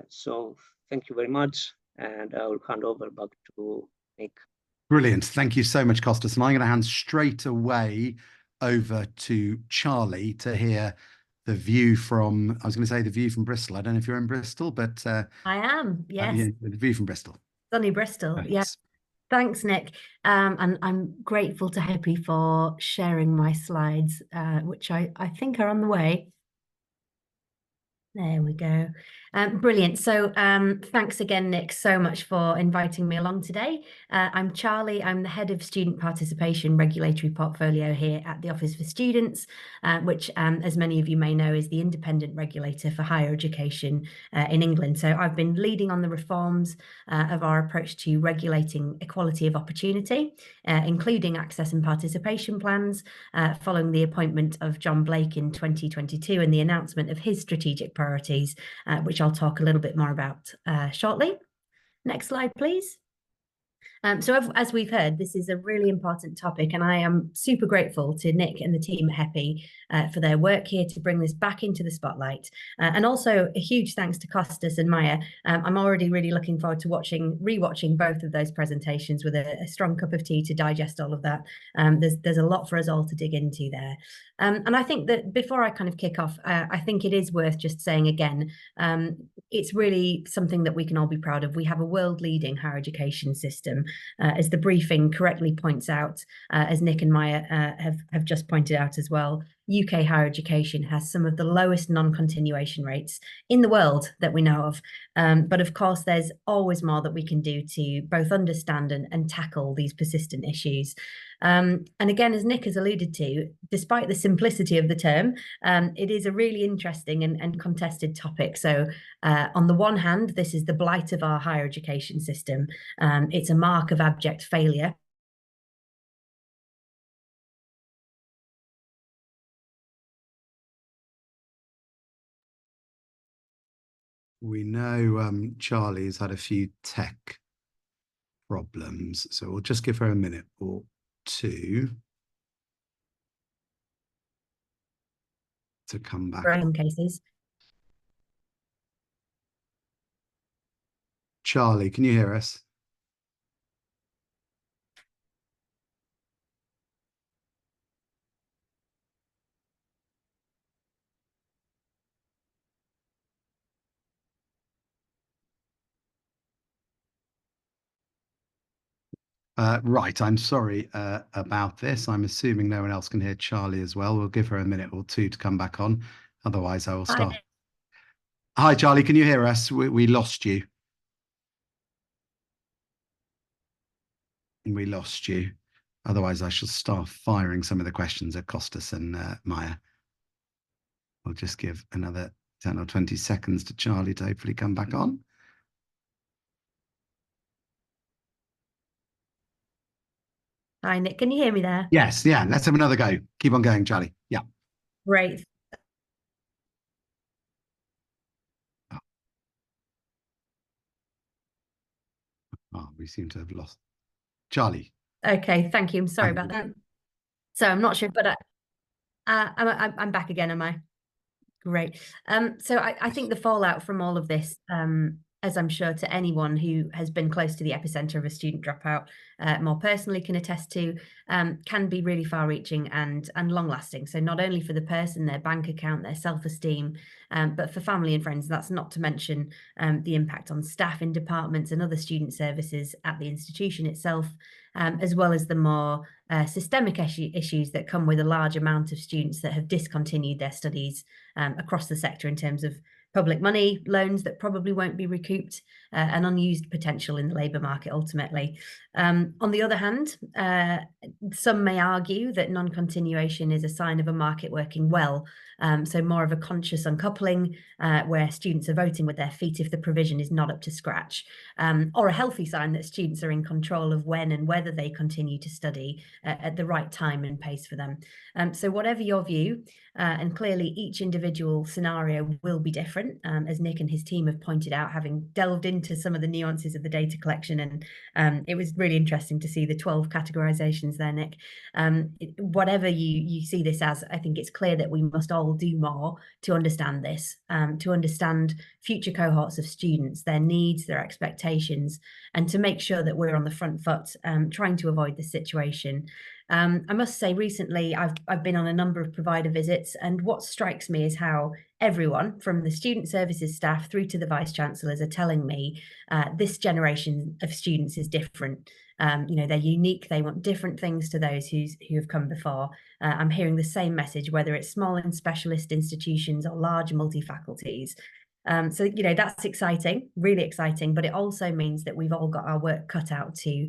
So thank you very much, and I will hand over back to Nick. Brilliant. Thank you so much, Kostas. And I'm going to hand straight away over to Charlie to hear the view from, I was going to say the view from Bristol. I don't know if you're in Bristol, but I am, yes. Yeah, the view from Bristol. Sunny Bristol, yes. Thanks, Nick. And I'm grateful to HEPI for sharing my slides, which I think are on the way. There we go. Brilliant. So thanks again, Nick, so much for inviting me along today. I'm Charlie. I'm the head of student participation regulatory portfolio here at the Office for Students, which, as many of you may know, is the independent regulator for higher education in England. So I've been leading on the reforms of our approach to regulating equality of opportunity, including access and participation plans, following the appointment of John Blake in 2022 and the announcement of his strategic priorities, which I'll talk a little bit more about shortly. Next slide, please. So as we've heard, this is a really important topic, and I am super grateful to Nick and the team at HEPI for their work here to bring this back into the spotlight. And also a huge thanks to Kostas and Maja. I'm already really looking forward to rewatching both of those presentations with a strong cup of tea to digest all of that. There's a lot for us all to dig into there. And I think that before I kind of kick off, I think it is worth just saying again, it's really something that we can all be proud of. We have a world-leading higher education system. As the briefing correctly points out, as Nick and Maja have just pointed out as well, UK higher education has some of the lowest non-continuation rates in the world that we know of. But of course, there's always more that we can do to both understand and tackle these persistent issues. And again, as Nick has alluded to, despite the simplicity of the term, it is a really interesting and contested topic. So on the one hand, this is the blight of our higher education system. It's a mark of abject failure. We know Charlie's had a few tech problems, so we'll just give her a minute or two to come back. In cases. Charlie, can you hear us? Right, I'm sorry about this. I'm assuming no one else can hear Charlie as well. We'll give her a minute or two to come back on. Otherwise, I will start. Hi, Charlie, can you hear us? We lost you. We lost you. Otherwise, I shall start firing some of the questions at Kostas and Maja. We'll just give another 10 or 20 seconds to Charlie to hopefully come back on. Hi, Nick. Can you hear me there? Yes, yeah. Let's have another go. Keep on going, Charlie. Yeah. Great. Oh, we seem to have lost Charlie. Okay, thank you. I'm sorry about that. So I'm not sure, but I'm back again, am I? Great. So I think the fallout from all of this, as I'm sure to anyone who has been close to the epicenter of a student dropout more personally can attest to, can be really far-reaching and long-lasting. So not only for the person, their bank account, their self-esteem, but for family and friends. That's not to mention the impact on staff in departments and other student services at the institution itself, as well as the more systemic issues that come with a large amount of students that have discontinued their studies across the sector in terms of public money, loans that probably won't be recouped, and unused potential in the labour market ultimately. On the other hand, some may argue that non-continuation is a sign of a market working well, so more of a conscious uncoupling where students are voting with their feet if the provision is not up to scratch, or a healthy sign that students are in control of when and whether they continue to study at the right time and pace for them. So whatever your view, and clearly each individual scenario will be different, as Nick and his team have pointed out, having delved into some of the nuances of the data collection. And it was really interesting to see the 12 categorizations there, Nick. Whatever you see this as, I think it's clear that we must all do more to understand this, to understand future cohorts of students, their needs, their expectations, and to make sure that we're on the front foot, trying to avoid this situation. I must say recently I've been on a number of provider visits, and what strikes me is how everyone from the student services staff through to the vice chancellors are telling me this generation of students is different. They're unique. They want different things to those who have come before. I'm hearing the same message, whether it's small and specialist institutions or large multi-faculties. So, that's exciting, really exciting, but it also means that we've all got our work cut out to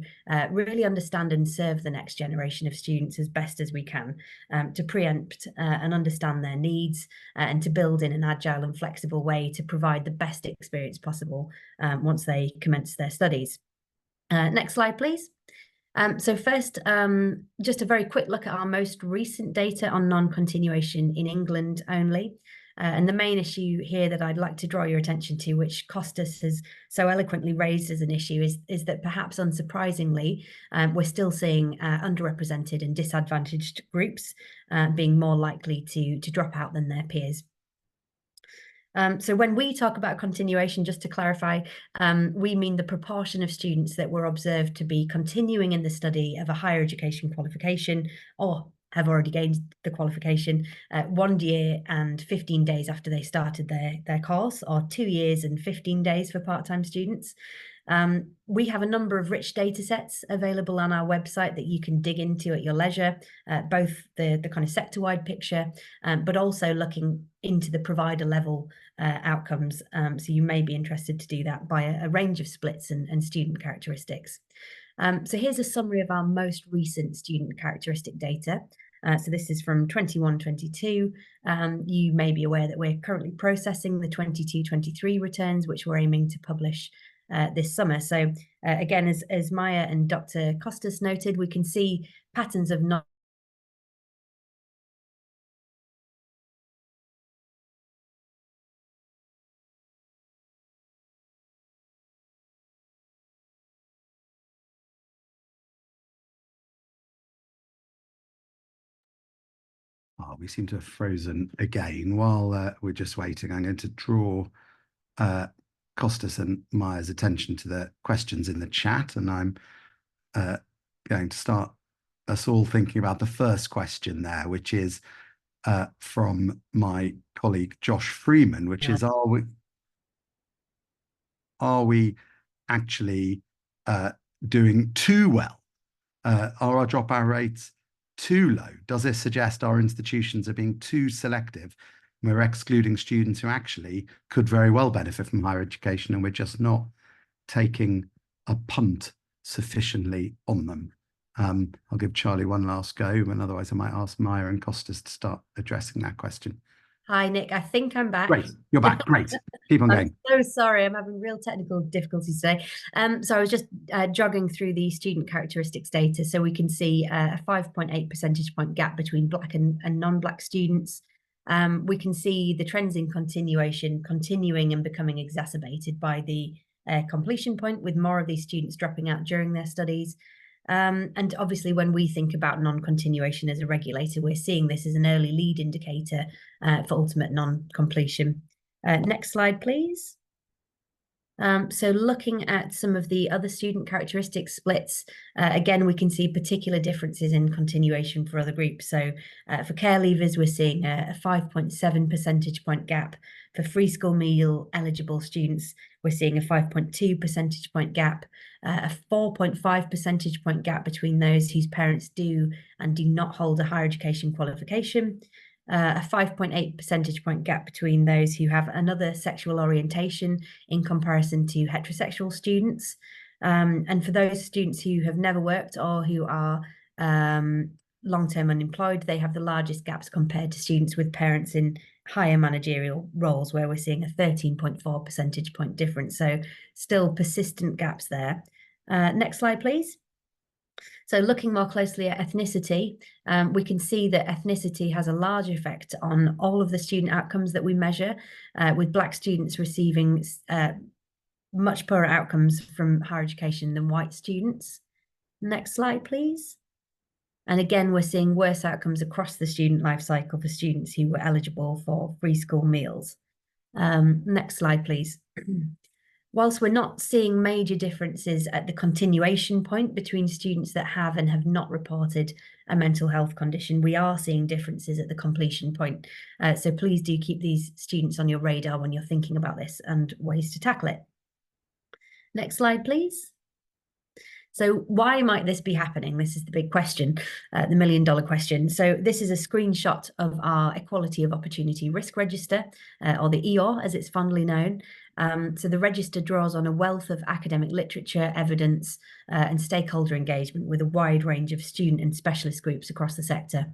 really understand and serve the next generation of students as best as we can, to preempt and understand their needs, and to build in an agile and flexible way to provide the best experience possible once they commence their studies. Next slide, please. So first, just a very quick look at our most recent data on non-continuation in England only. And the main issue here that I'd like to draw your attention to, which Kostas has so eloquently raised as an issue, is that perhaps unsurprisingly, we're still seeing underrepresented and disadvantaged groups being more likely to drop out than their peers. So when we talk about continuation, just to clarify, we mean the proportion of students that were observed to be continuing in the study of a higher education qualification or have already gained the qualification 1 year and 15 days after they started their course, or 2 years and 15 days for part-time students. We have a number of rich data sets available on our website that you can dig into at your leisure, both the kind of sector-wide picture, but also looking into the provider level outcomes. So you may be interested to do that by a range of splits and student characteristics. So here's a summary of our most recent student characteristic data. So this is from 21-22. You may be aware that we're currently processing the 22-23 returns, which we're aiming to publish this summer. So again, as Maja and Dr. Kostas noted, we can see patterns of not Oh, we seem to have frozen again. While we're just waiting, I'm going to draw Kostas and Maja's attention to the questions in the chat, and I'm going to start us all thinking about the first question there, which is from my colleague Josh Freeman, which is, are we actually doing too well? Are our dropout rates too low? Does this suggest our institutions are being too selective? We're excluding students who actually could very well benefit from higher education, and we're just not taking a punt sufficiently on them. I'll give Charlie one last go, and otherwise I might ask Maja and Kostas to start addressing that question. Hi, Nick. I think I'm back. Great. You're back. Great. Keep on going. I'm so sorry. I'm having real technical difficulties today. So I was just jogging through the student characteristics data. So we can see a 5.8 percentage point gap between Black and non-Black students. We can see the trends in continuing and becoming exacerbated by the completion point, with more of these students dropping out during their studies. And obviously, when we think about non-continuation as a regulator, we're seeing this as an early lead indicator for ultimate non-completion. Next slide, please. So looking at some of the other student characteristic splits, again, we can see particular differences in continuation for other groups. So for care leavers, we're seeing a 5.7 percentage point gap. For free school meal eligible students, we're seeing a 5.2 percentage point gap, a 4.5 percentage point gap between those whose parents do and do not hold a higher education qualification, a 5.8 percentage point gap between those who have another sexual orientation in comparison to heterosexual students. And for those students who have never worked or who are long-term unemployed, they have the largest gaps compared to students with parents in higher managerial roles, where we're seeing a 13.4 percentage point difference. So still persistent gaps there. Next slide, please. So looking more closely at ethnicity, we can see that ethnicity has a large effect on all of the student outcomes that we measure, with Black students receiving much poorer outcomes from higher education than white students. Next slide, please. And again, we're seeing worse outcomes across the student life cycle for students who were eligible for free school meals. Next slide, please. Whilst we're not seeing major differences at the continuation point between students that have and have not reported a mental health condition, we are seeing differences at the completion point. So please do keep these students on your radar when you're thinking about this and ways to tackle it. Next slide, please. So why might this be happening? This is the big question, the million-dollar question. So this is a screenshot of our Equality of Opportunity Risk Register, or the EOR as it's fondly known. So the register draws on a wealth of academic literature, evidence, and stakeholder engagement with a wide range of student and specialist groups across the sector.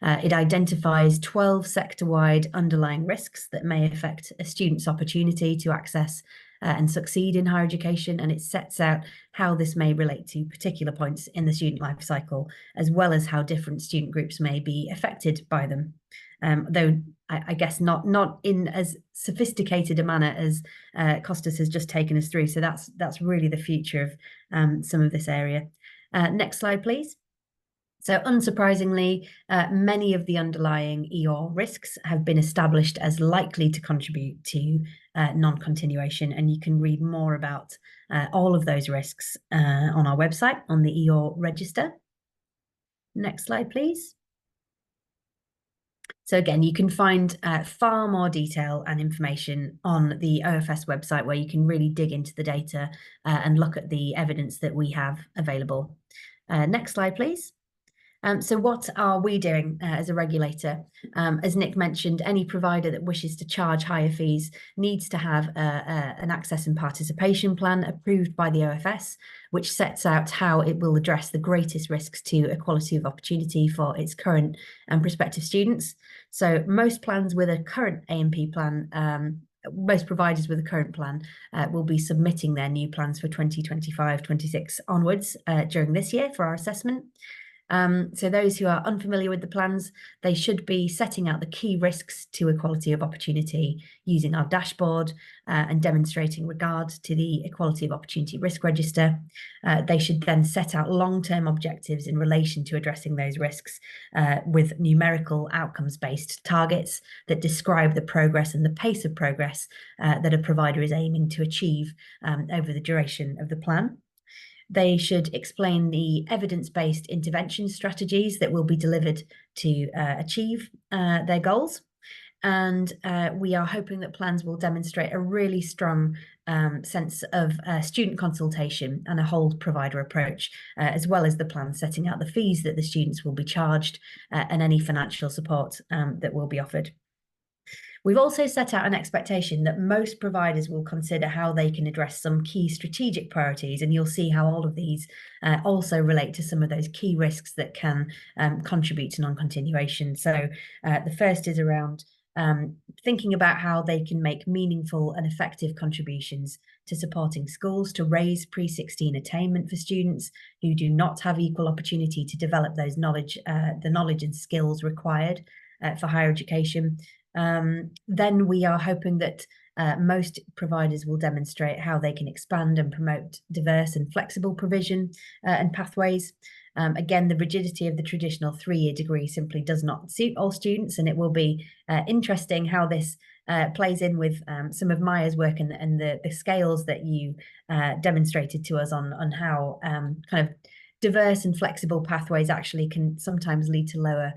It identifies 12 sector-wide underlying risks that may affect a student's opportunity to access and succeed in higher education, and it sets out how this may relate to particular points in the student life cycle, as well as how different student groups may be affected by them. Though I guess not in as sophisticated a manner as Kostas has just taken us through. So that's really the future of some of this area. Next slide, please. So unsurprisingly, many of the underlying EOR risks have been established as likely to contribute to non-continuation, and you can read more about all of those risks on our website on the EOR register. Next slide, please. So again, you can find far more detail and information on the OFS website, where you can really dig into the data and look at the evidence that we have available. Next slide, please. So what are we doing as a regulator? As Nick mentioned, any provider that wishes to charge higher fees needs to have an access and participation plan approved by the OFS, which sets out how it will address the greatest risks to equality of opportunity for its current and prospective students. So most plans with a current A&P plan, most providers with a current plan will be submitting their new plans for 2025-26 onwards during this year for our assessment. So those who are unfamiliar with the plans, they should be setting out the key risks to equality of opportunity using our dashboard and demonstrating regard to the Equality of Opportunity Risk Register. They should then set out long-term objectives in relation to addressing those risks with numerical outcomes-based targets that describe the progress and the pace of progress that a provider is aiming to achieve over the duration of the plan. They should explain the evidence-based intervention strategies that will be delivered to achieve their goals. And we are hoping that plans will demonstrate a really strong sense of student consultation and a whole provider approach, as well as the plan setting out the fees that the students will be charged and any financial support that will be offered. We've also set out an expectation that most providers will consider how they can address some key strategic priorities, and you'll see how all of these also relate to some of those key risks that can contribute to non-continuation. So the first is around thinking about how they can make meaningful and effective contributions to supporting schools to raise pre-16 attainment for students who do not have equal opportunity to develop those the knowledge and skills required for higher education. Then we are hoping that most providers will demonstrate how they can expand and promote diverse and flexible provision and pathways. Again, the rigidity of the traditional 3-year degree simply does not suit all students, and it will be interesting how this plays in with some of Maja's work and the scales that you demonstrated to us on how kind of diverse and flexible pathways actually can sometimes lead to lower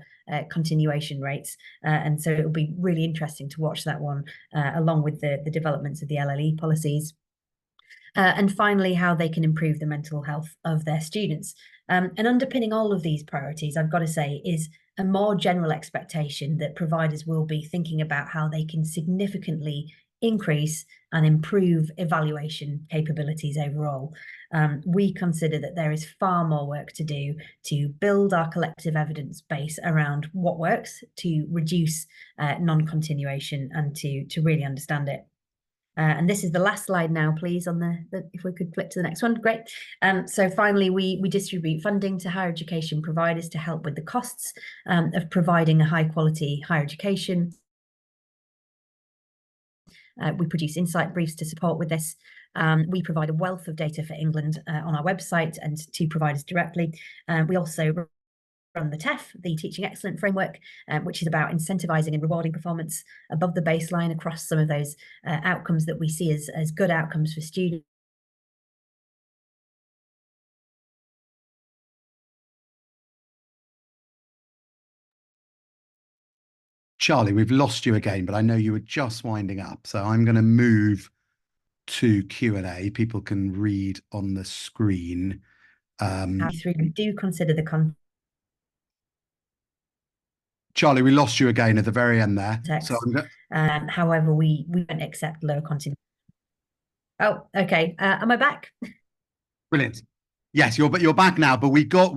continuation rates. And so it'll be really interesting to watch that one along with the developments of the LLE policies. And finally, how they can improve the mental health of their students. And underpinning all of these priorities, I've got to say, is a more general expectation that providers will be thinking about how they can significantly increase and improve evaluation capabilities overall. We consider that there is far more work to do to build our collective evidence base around what works to reduce non-continuation and to really understand it. And this is the last slide now, please, on if we could flip to the next one. Great. So finally, we distribute funding to higher education providers to help with the costs of providing a high quality higher education. We produce insight briefs to support with this. We provide a wealth of data for England on our website and to providers directly. We also run the TEF, the Teaching Excellence Framework, which is about incentivizing and rewarding performance above the baseline across some of those outcomes that we see as good outcomes for students. Charlie, we've lost you again, but I know you were just winding up. So I'm going to move to Q&A. People can read on the screen. We do consider the Charlie, we lost you again at the very end there. So however, we don't accept low content. Oh, okay. Am I back? Brilliant. Yes, you're back now. But we got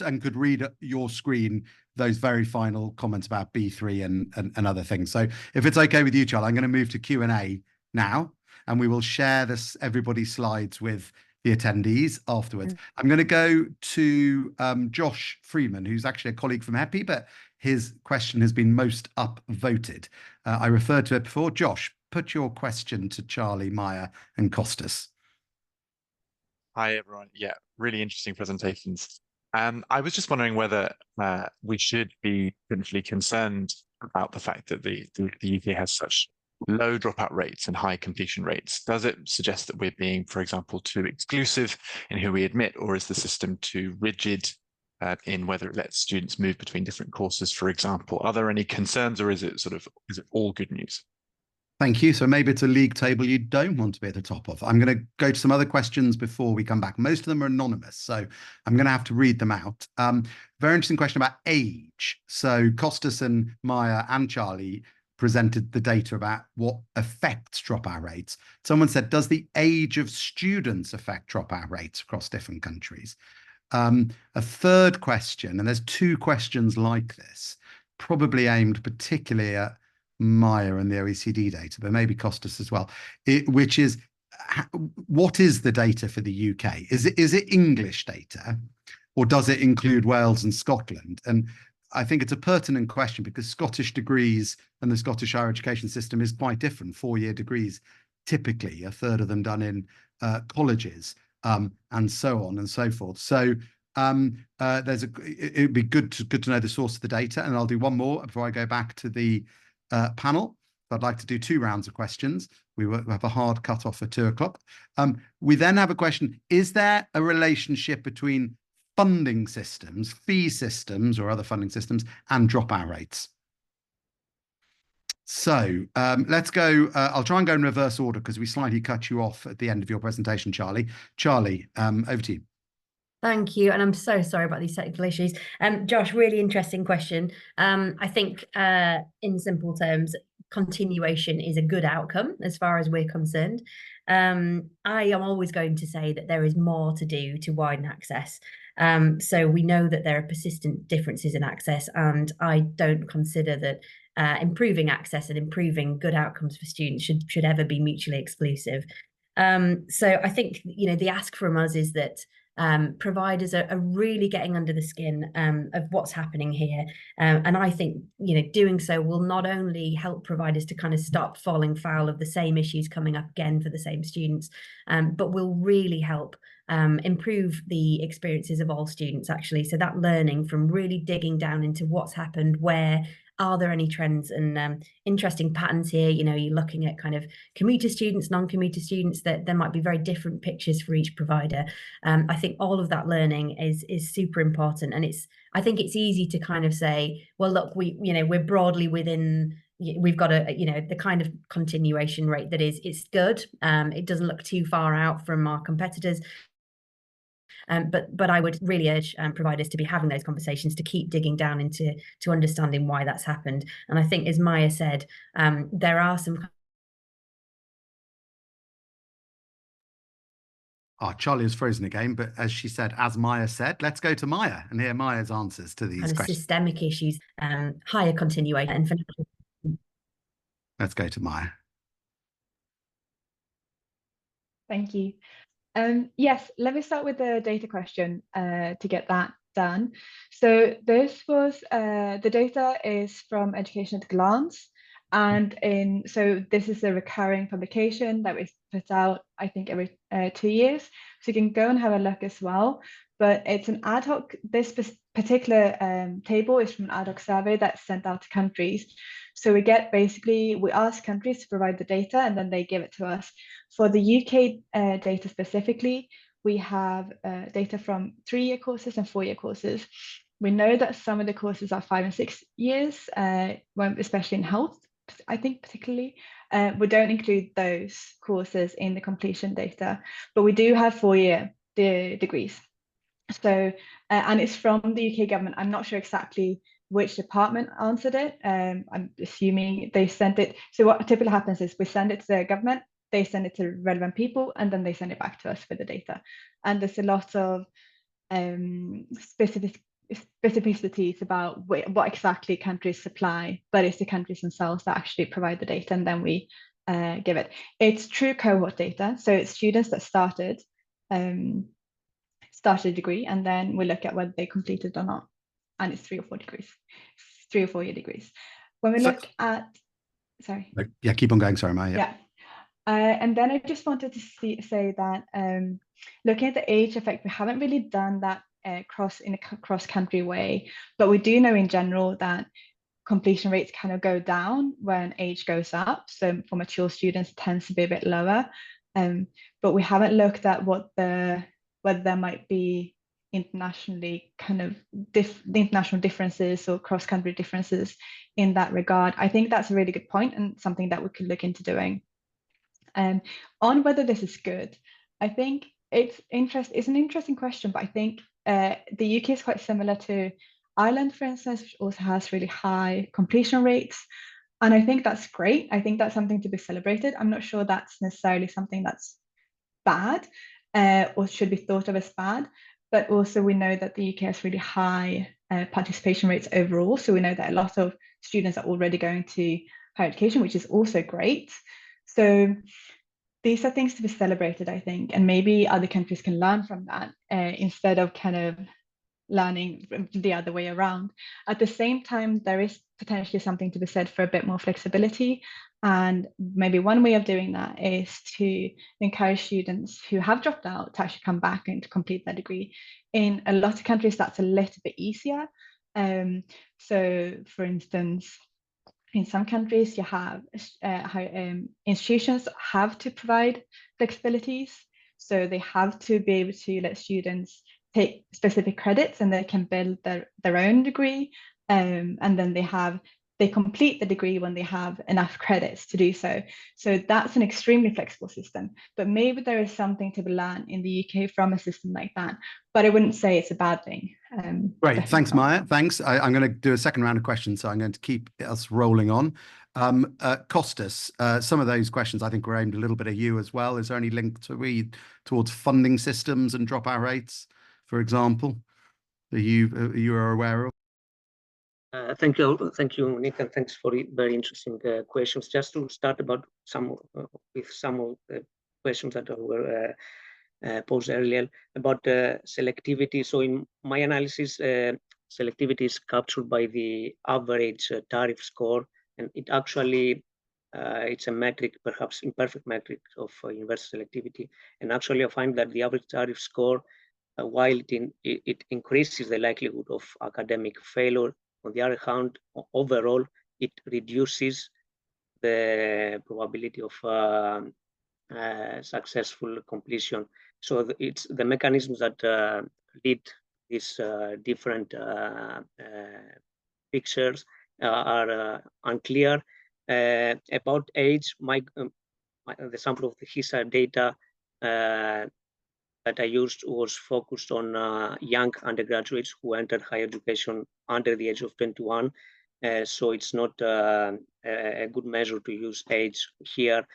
and could read your screen those very final comments about B3 and other things. So if it's okay with you, Charlie, I'm going to move to Q&A now, and we will share everybody's slides with the attendees afterwards. I'm going to go to Josh Freeman, who's actually a colleague from HEPI, but his question has been most upvoted. I referred to it before. Josh, put your question to Charlie, Maja, and Kostas. Hi, everyone. Yeah, really interesting presentations. I was just wondering whether we should be potentially concerned about the fact that the UK has such low dropout rates and high completion rates. Does it suggest that we're being, for example, too exclusive in who we admit, or is the system too rigid in whether it lets students move between different courses, for example? Are there any concerns, or is it all good news? Thank you. So maybe it's a league table you don't want to be at the top of. I'm going to go to some other questions before we come back. Most of them are anonymous, so I'm going to have to read them out. Very interesting question about age. So Kostas and Maja and Charlie presented the data about what affects dropout rates. Someone said, does the age of students affect dropout rates across different countries? A third question, and there's two questions like this, probably aimed particularly at Maja and the OECD data, but maybe Kostas as well, which is, what is the data for the UK? Is it English data, or does it include Wales and Scotland? And I think it's a pertinent question because Scottish degrees and the Scottish higher education system is quite different. 4-year degrees, typically a third of them done in colleges, and so on and so forth. So it'd be good to know the source of the data. And I'll do one more before I go back to the panel. I'd like to do 2 rounds of questions. We have a hard cutoff at 2 o'clock. We then have a question: is there a relationship between funding systems, fee systems, or other funding systems, and dropout rates? So let's go. I'll try and go in reverse order because we slightly cut you off at the end of your presentation, Charlie. Charlie, over to you. Thank you. And I'm so sorry about these technical issues. Josh, really interesting question. I think in simple terms, continuation is a good outcome as far as we're concerned. I am always going to say that there is more to do to widen access. So we know that there are persistent differences in access, and I don't consider that improving access and improving good outcomes for students should ever be mutually exclusive. So I think, you know, the ask from us is that providers are really getting under the skin of what's happening here. And I think, you know, doing so will not only help providers to kind of stop falling foul of the same issues coming up again for the same students, but will really help improve the experiences of all students, actually. So that learning from really digging down into what's happened, where are there any trends and interesting patterns here? You know, you're looking at kind of commuter students, non-commuter students, that there might be very different pictures for each provider. I think all of that learning is super important. And I think it's easy to kind of say, well, look, we're broadly within, we've got the kind of continuation rate that it's good. It doesn't look too far out from our competitors. But I would really urge providers to be having those conversations, to keep digging down into understanding why that's happened. And I think, as Maja said, there are some. Charlie is frozen again, but as she said, as Maja said, let's go to Maja and hear Maja's answers to these kind of questions. Systemic issues, higher continuation. Let's go to Maja. Thank you. Yes, let me start with the data question to get that done. So this was the data is from Education at a Glance, and so this is a recurring publication that we put out, I think, every 2 years. So you can go and have a look as well. But it's an ad hoc. This particular table is from an ad hoc survey that's sent out to countries. So we ask countries to provide the data, and then they give it to us. For the UK data specifically, we have data from 3-year courses and 4-year courses. We know that some of the courses are 5 and 6 years, especially in health, I think particularly. We don't include those courses in the completion data, but we do have 4-year degrees. So, and it's from the UK government. I'm not sure exactly which department answered it. I'm assuming they sent it. So what typically happens is we send it to the government, they send it to relevant people, and then they send it back to us for the data. And there's a lot of specificities about what exactly countries supply, but it's the countries themselves that actually provide the data, and then we give it. It's true cohort data, so it's students that started a degree, and then we look at whether they completed or not, and it's 3 or 4 degrees, 3 or 4 year degrees. When we look at, sorry. Yeah, keep on going. Sorry, Maja. Yeah. And then I just wanted to say that looking at the age effect, we haven't really done that in a cross-country way, but we do know in general that completion rates kind of go down when age goes up. So for mature students, it tends to be a bit lower. But we haven't looked at whether there might be internationally kind of the international differences or cross-country differences in that regard. I think that's a really good point and something that we could look into doing. On whether this is good, I think it's an interesting question, but I think the UK is quite similar to Ireland, for instance, which also has really high completion rates. And I think that's great. I think that's something to be celebrated. I'm not sure that's necessarily something that's bad or should be thought of as bad, but also we know that the UK has really high participation rates overall. So we know that a lot of students are already going to higher education, which is also great. So these are things to be celebrated, I think, and maybe other countries can learn from that instead of kind of learning the other way around. At the same time, there is potentially something to be said for a bit more flexibility. And maybe one way of doing that is to encourage students who have dropped out to actually come back and to complete their degree. In a lot of countries, that's a little bit easier. So, for instance, in some countries, you have institutions have to provide flexibilities. So they have to be able to let students take specific credits and they can build their own degree. And then they complete the degree when they have enough credits to do so. So that's an extremely flexible system, but maybe there is something to be learned in the UK from a system like that, but I wouldn't say it's a bad thing. Great, thanks, Maja. Thanks. I'm going to do a second round of questions, so I'm going to keep us rolling on. Kostas, some of those questions I think were aimed a little bit at you as well. Is there any link to read towards funding systems and dropout rates, for example, that you are aware of? Thank you, Nick, and thanks for very interesting questions. Just to start about with some of the questions that were posed earlier about selectivity. So in my analysis, selectivity is captured by the average tariff score, and it actually it's a metric, perhaps imperfect metric of universal selectivity. And actually, I find that the average tariff score, while it increases the likelihood of academic failure, on the other hand, overall, it reduces the probability of successful completion. So it's the mechanisms that lead these different pictures are unclear. About age, the sample of the HISA data that I used was focused on young undergraduates who entered higher education under the age of 21. So it's not a good measure to use age here.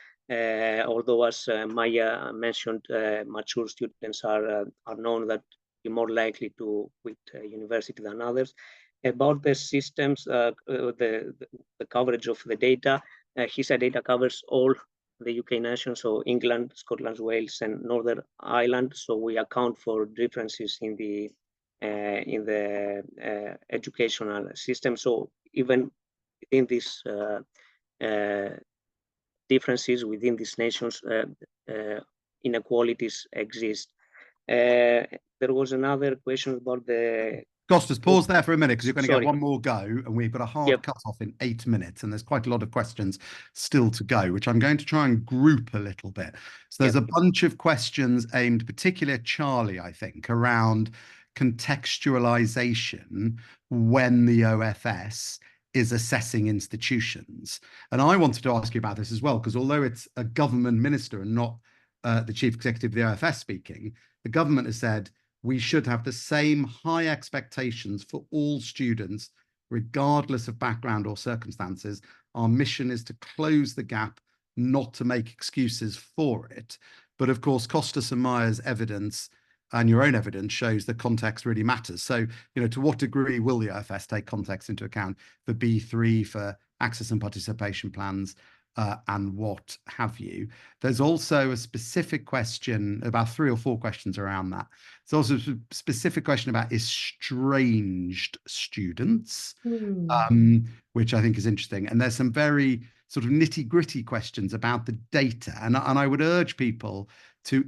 Although, as Maja mentioned, mature students are known that be more likely to quit university than others. About the systems, the coverage of the data, HISA data covers all the UK nations, so England, Scotland, Wales, and Northern Ireland. So we account for differences in the educational system. So even within these differences within these nations, inequalities exist. There was another question about the... Kostas, pause there for a minute because you're going to get one more go, and we've got a hard cut-off in 8 minutes, and there's quite a lot of questions still to go, which I'm going to try and group a little bit. So there's a bunch of questions aimed particularly at Charlie, I think, around contextualization when the OFS is assessing institutions. And I wanted to ask you about this as well, because although it's a government minister and not the chief executive of the OFS speaking, the government has said we should have the same high expectations for all students, regardless of background or circumstances. Our mission is to close the gap, not to make excuses for it. But of course, Kostas and Maja's evidence and your own evidence shows that context really matters. So, you know, to what degree will the OFS take context into account for B3, for access and participation plans, and what have you? There's also a specific question, about 3 or 4 questions around that. There's also a specific question about estranged students, which I think is interesting. And there's some very sort of nitty-gritty questions about the data. And I would urge people to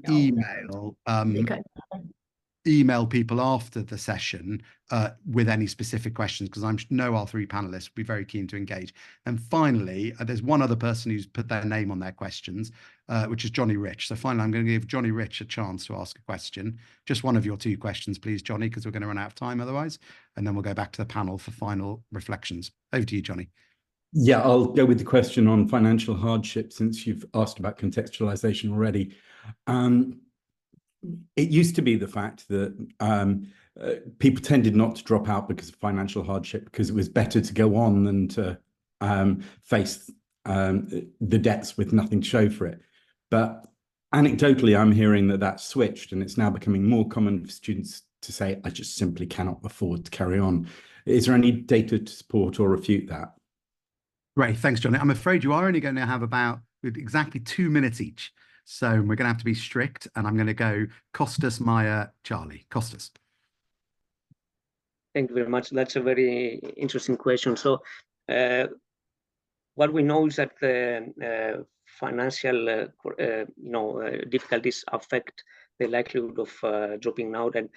email people after the session with any specific questions, because I know our 3 panelists will be very keen to engage. And finally, there's one other person who's put their name on their questions, which is Johnny Rich. So finally, I'm going to give Johnny Rich a chance to ask a question. Just one of your 2 questions, please, Johnny, because we're going to run out of time otherwise. And then we'll go back to the panel for final reflections. Over to you, Johnny. Yeah, I'll go with the question on financial hardship, since you've asked about contextualization already. It used to be the fact that people tended not to drop out because of financial hardship, because it was better to go on than to face the debts with nothing to show for it. But anecdotally, I'm hearing that that's switched, and it's now becoming more common for students to say, I just simply cannot afford to carry on. Is there any data to support or refute that? Great, thanks, Johnny. I'm afraid you are only going to have about exactly 2 minutes each. So we're going to have to be strict, and I'm going to go Kostas, Maja, Charlie. Kostas. Thank you very much. That's a very interesting question. So what we know is that the financial difficulties affect the likelihood of dropping out, and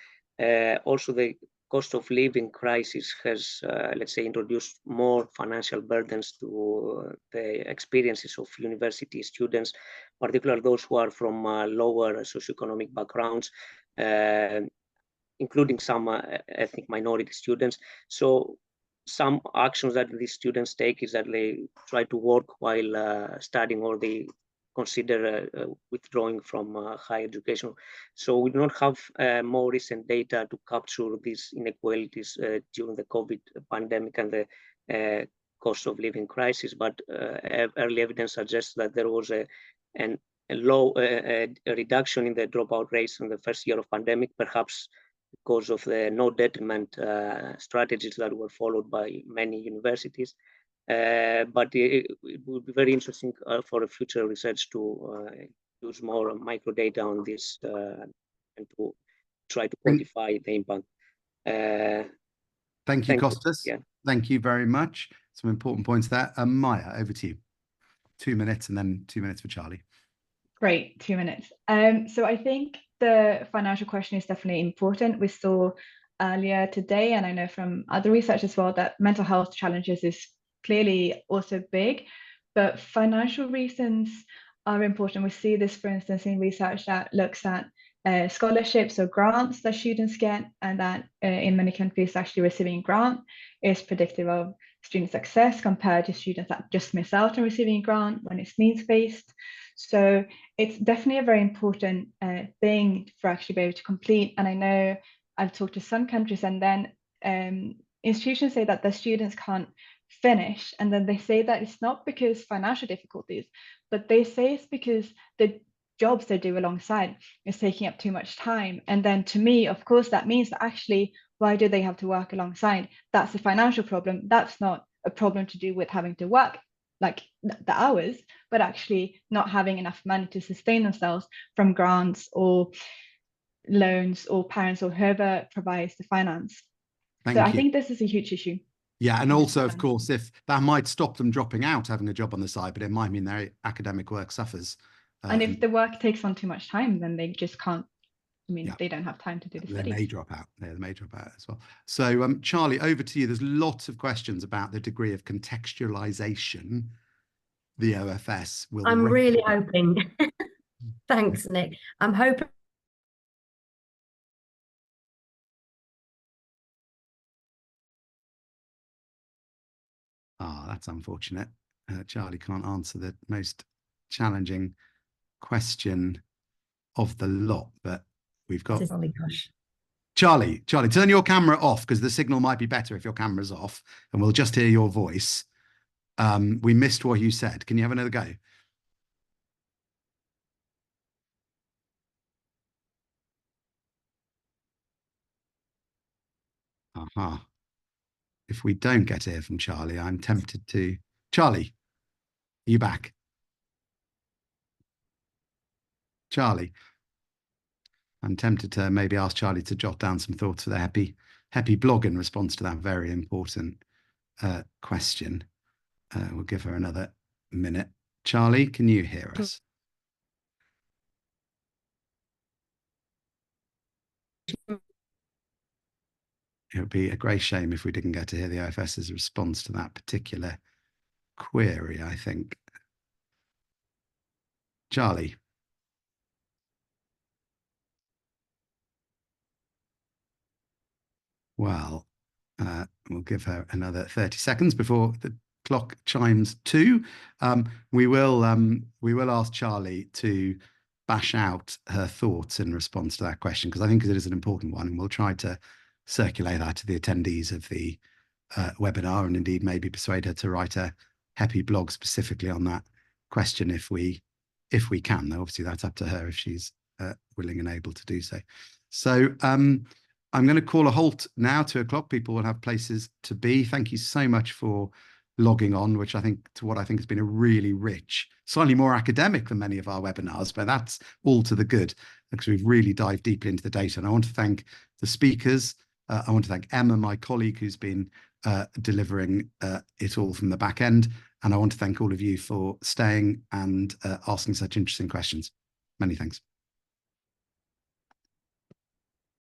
also the cost of living crisis has, let's say, introduced more financial burdens to the experiences of university students, particularly those who are from lower socioeconomic backgrounds, including some ethnic minority students. So some actions that these students take is that they try to work while studying, or they consider withdrawing from higher education. So we do not have more recent data to capture these inequalities during the COVID pandemic and the cost of living crisis, but early evidence suggests that there was a reduction in the dropout rates in the first year of pandemic, perhaps because of the no detriment strategies that were followed by many universities. But it would be very interesting for future research to use more microdata on this and to try to quantify the impact. Thank you, Kostas. Yeah. Thank you very much. Some important points there. Maja, over to you. 2 minutes and then 2 minutes for Charlie. Great, 2 minutes. So I think the financial question is definitely important. We saw earlier today, and I know from other research as well, that mental health challenges is clearly also big, but financial reasons are important. We see this, for instance, in research that looks at scholarships or grants that students get, and that in many countries actually receiving a grant is predictive of student success compared to students that just miss out on receiving a grant when it's needs-based. So it's definitely a very important thing for actually be able to complete. And I know I've talked to some countries, and then institutions say that the students can't finish, and then they say that it's not because financial difficulties, but they say it's because the jobs they do alongside is taking up too much time. And then to me, of course, that means that actually, why do they have to work alongside? That's a financial problem. That's not a problem to do with having to work like the hours, but actually not having enough money to sustain themselves from grants or loans or parents or whoever provides the finance. So I think this is a huge issue. Yeah, and also, of course, if that might stop them dropping out having a job on the side, but it might mean their academic work suffers. And if the work takes on too much time, then they just can't. I mean, yeah, they don't have time to do the studies. They may drop out. They may drop out as well. So, Charlie, over to you. There's lots of questions about the degree of contextualization the OFS will. I'm really hoping. Thanks, Nick. I'm hoping. Ah, that's unfortunate. Charlie can't answer the most challenging question of the lot, but we've got Charlie, turn your camera off, because the signal might be better if your camera's off, and we'll just hear your voice. We missed what you said. Can you have another go? Aha. If we don't get to hear from Charlie, I'm tempted to... Charlie, are you back? Charlie, I'm tempted to maybe ask Charlie to jot down some thoughts for the HEPI blog in response to that very important question. We'll give her another minute. Charlie, can you hear us? It would be a great shame if we didn't get to hear the OFS's response to that particular query, I think. Charlie. Well, we'll give her another 30 seconds before the clock chimes 2. We will ask Charlie to bash out her thoughts in response to that question, because I think it is an important one, and we'll try to circulate that to the attendees of the webinar, and indeed maybe persuade her to write a HEPI blog specifically on that question if we can. Though obviously that's up to her if she's willing and able to do so. So I'm going to call a halt now, 2 o'clock. People will have places to be. Thank you so much for logging on, which I think has been a really rich, slightly more academic than many of our webinars, but that's all to the good, because we've really dived deeply into the data. And I want to thank the speakers. I want to thank Emma, my colleague, who's been delivering it all from the back end. And I want to thank all of you for staying and asking such interesting questions. Many thanks.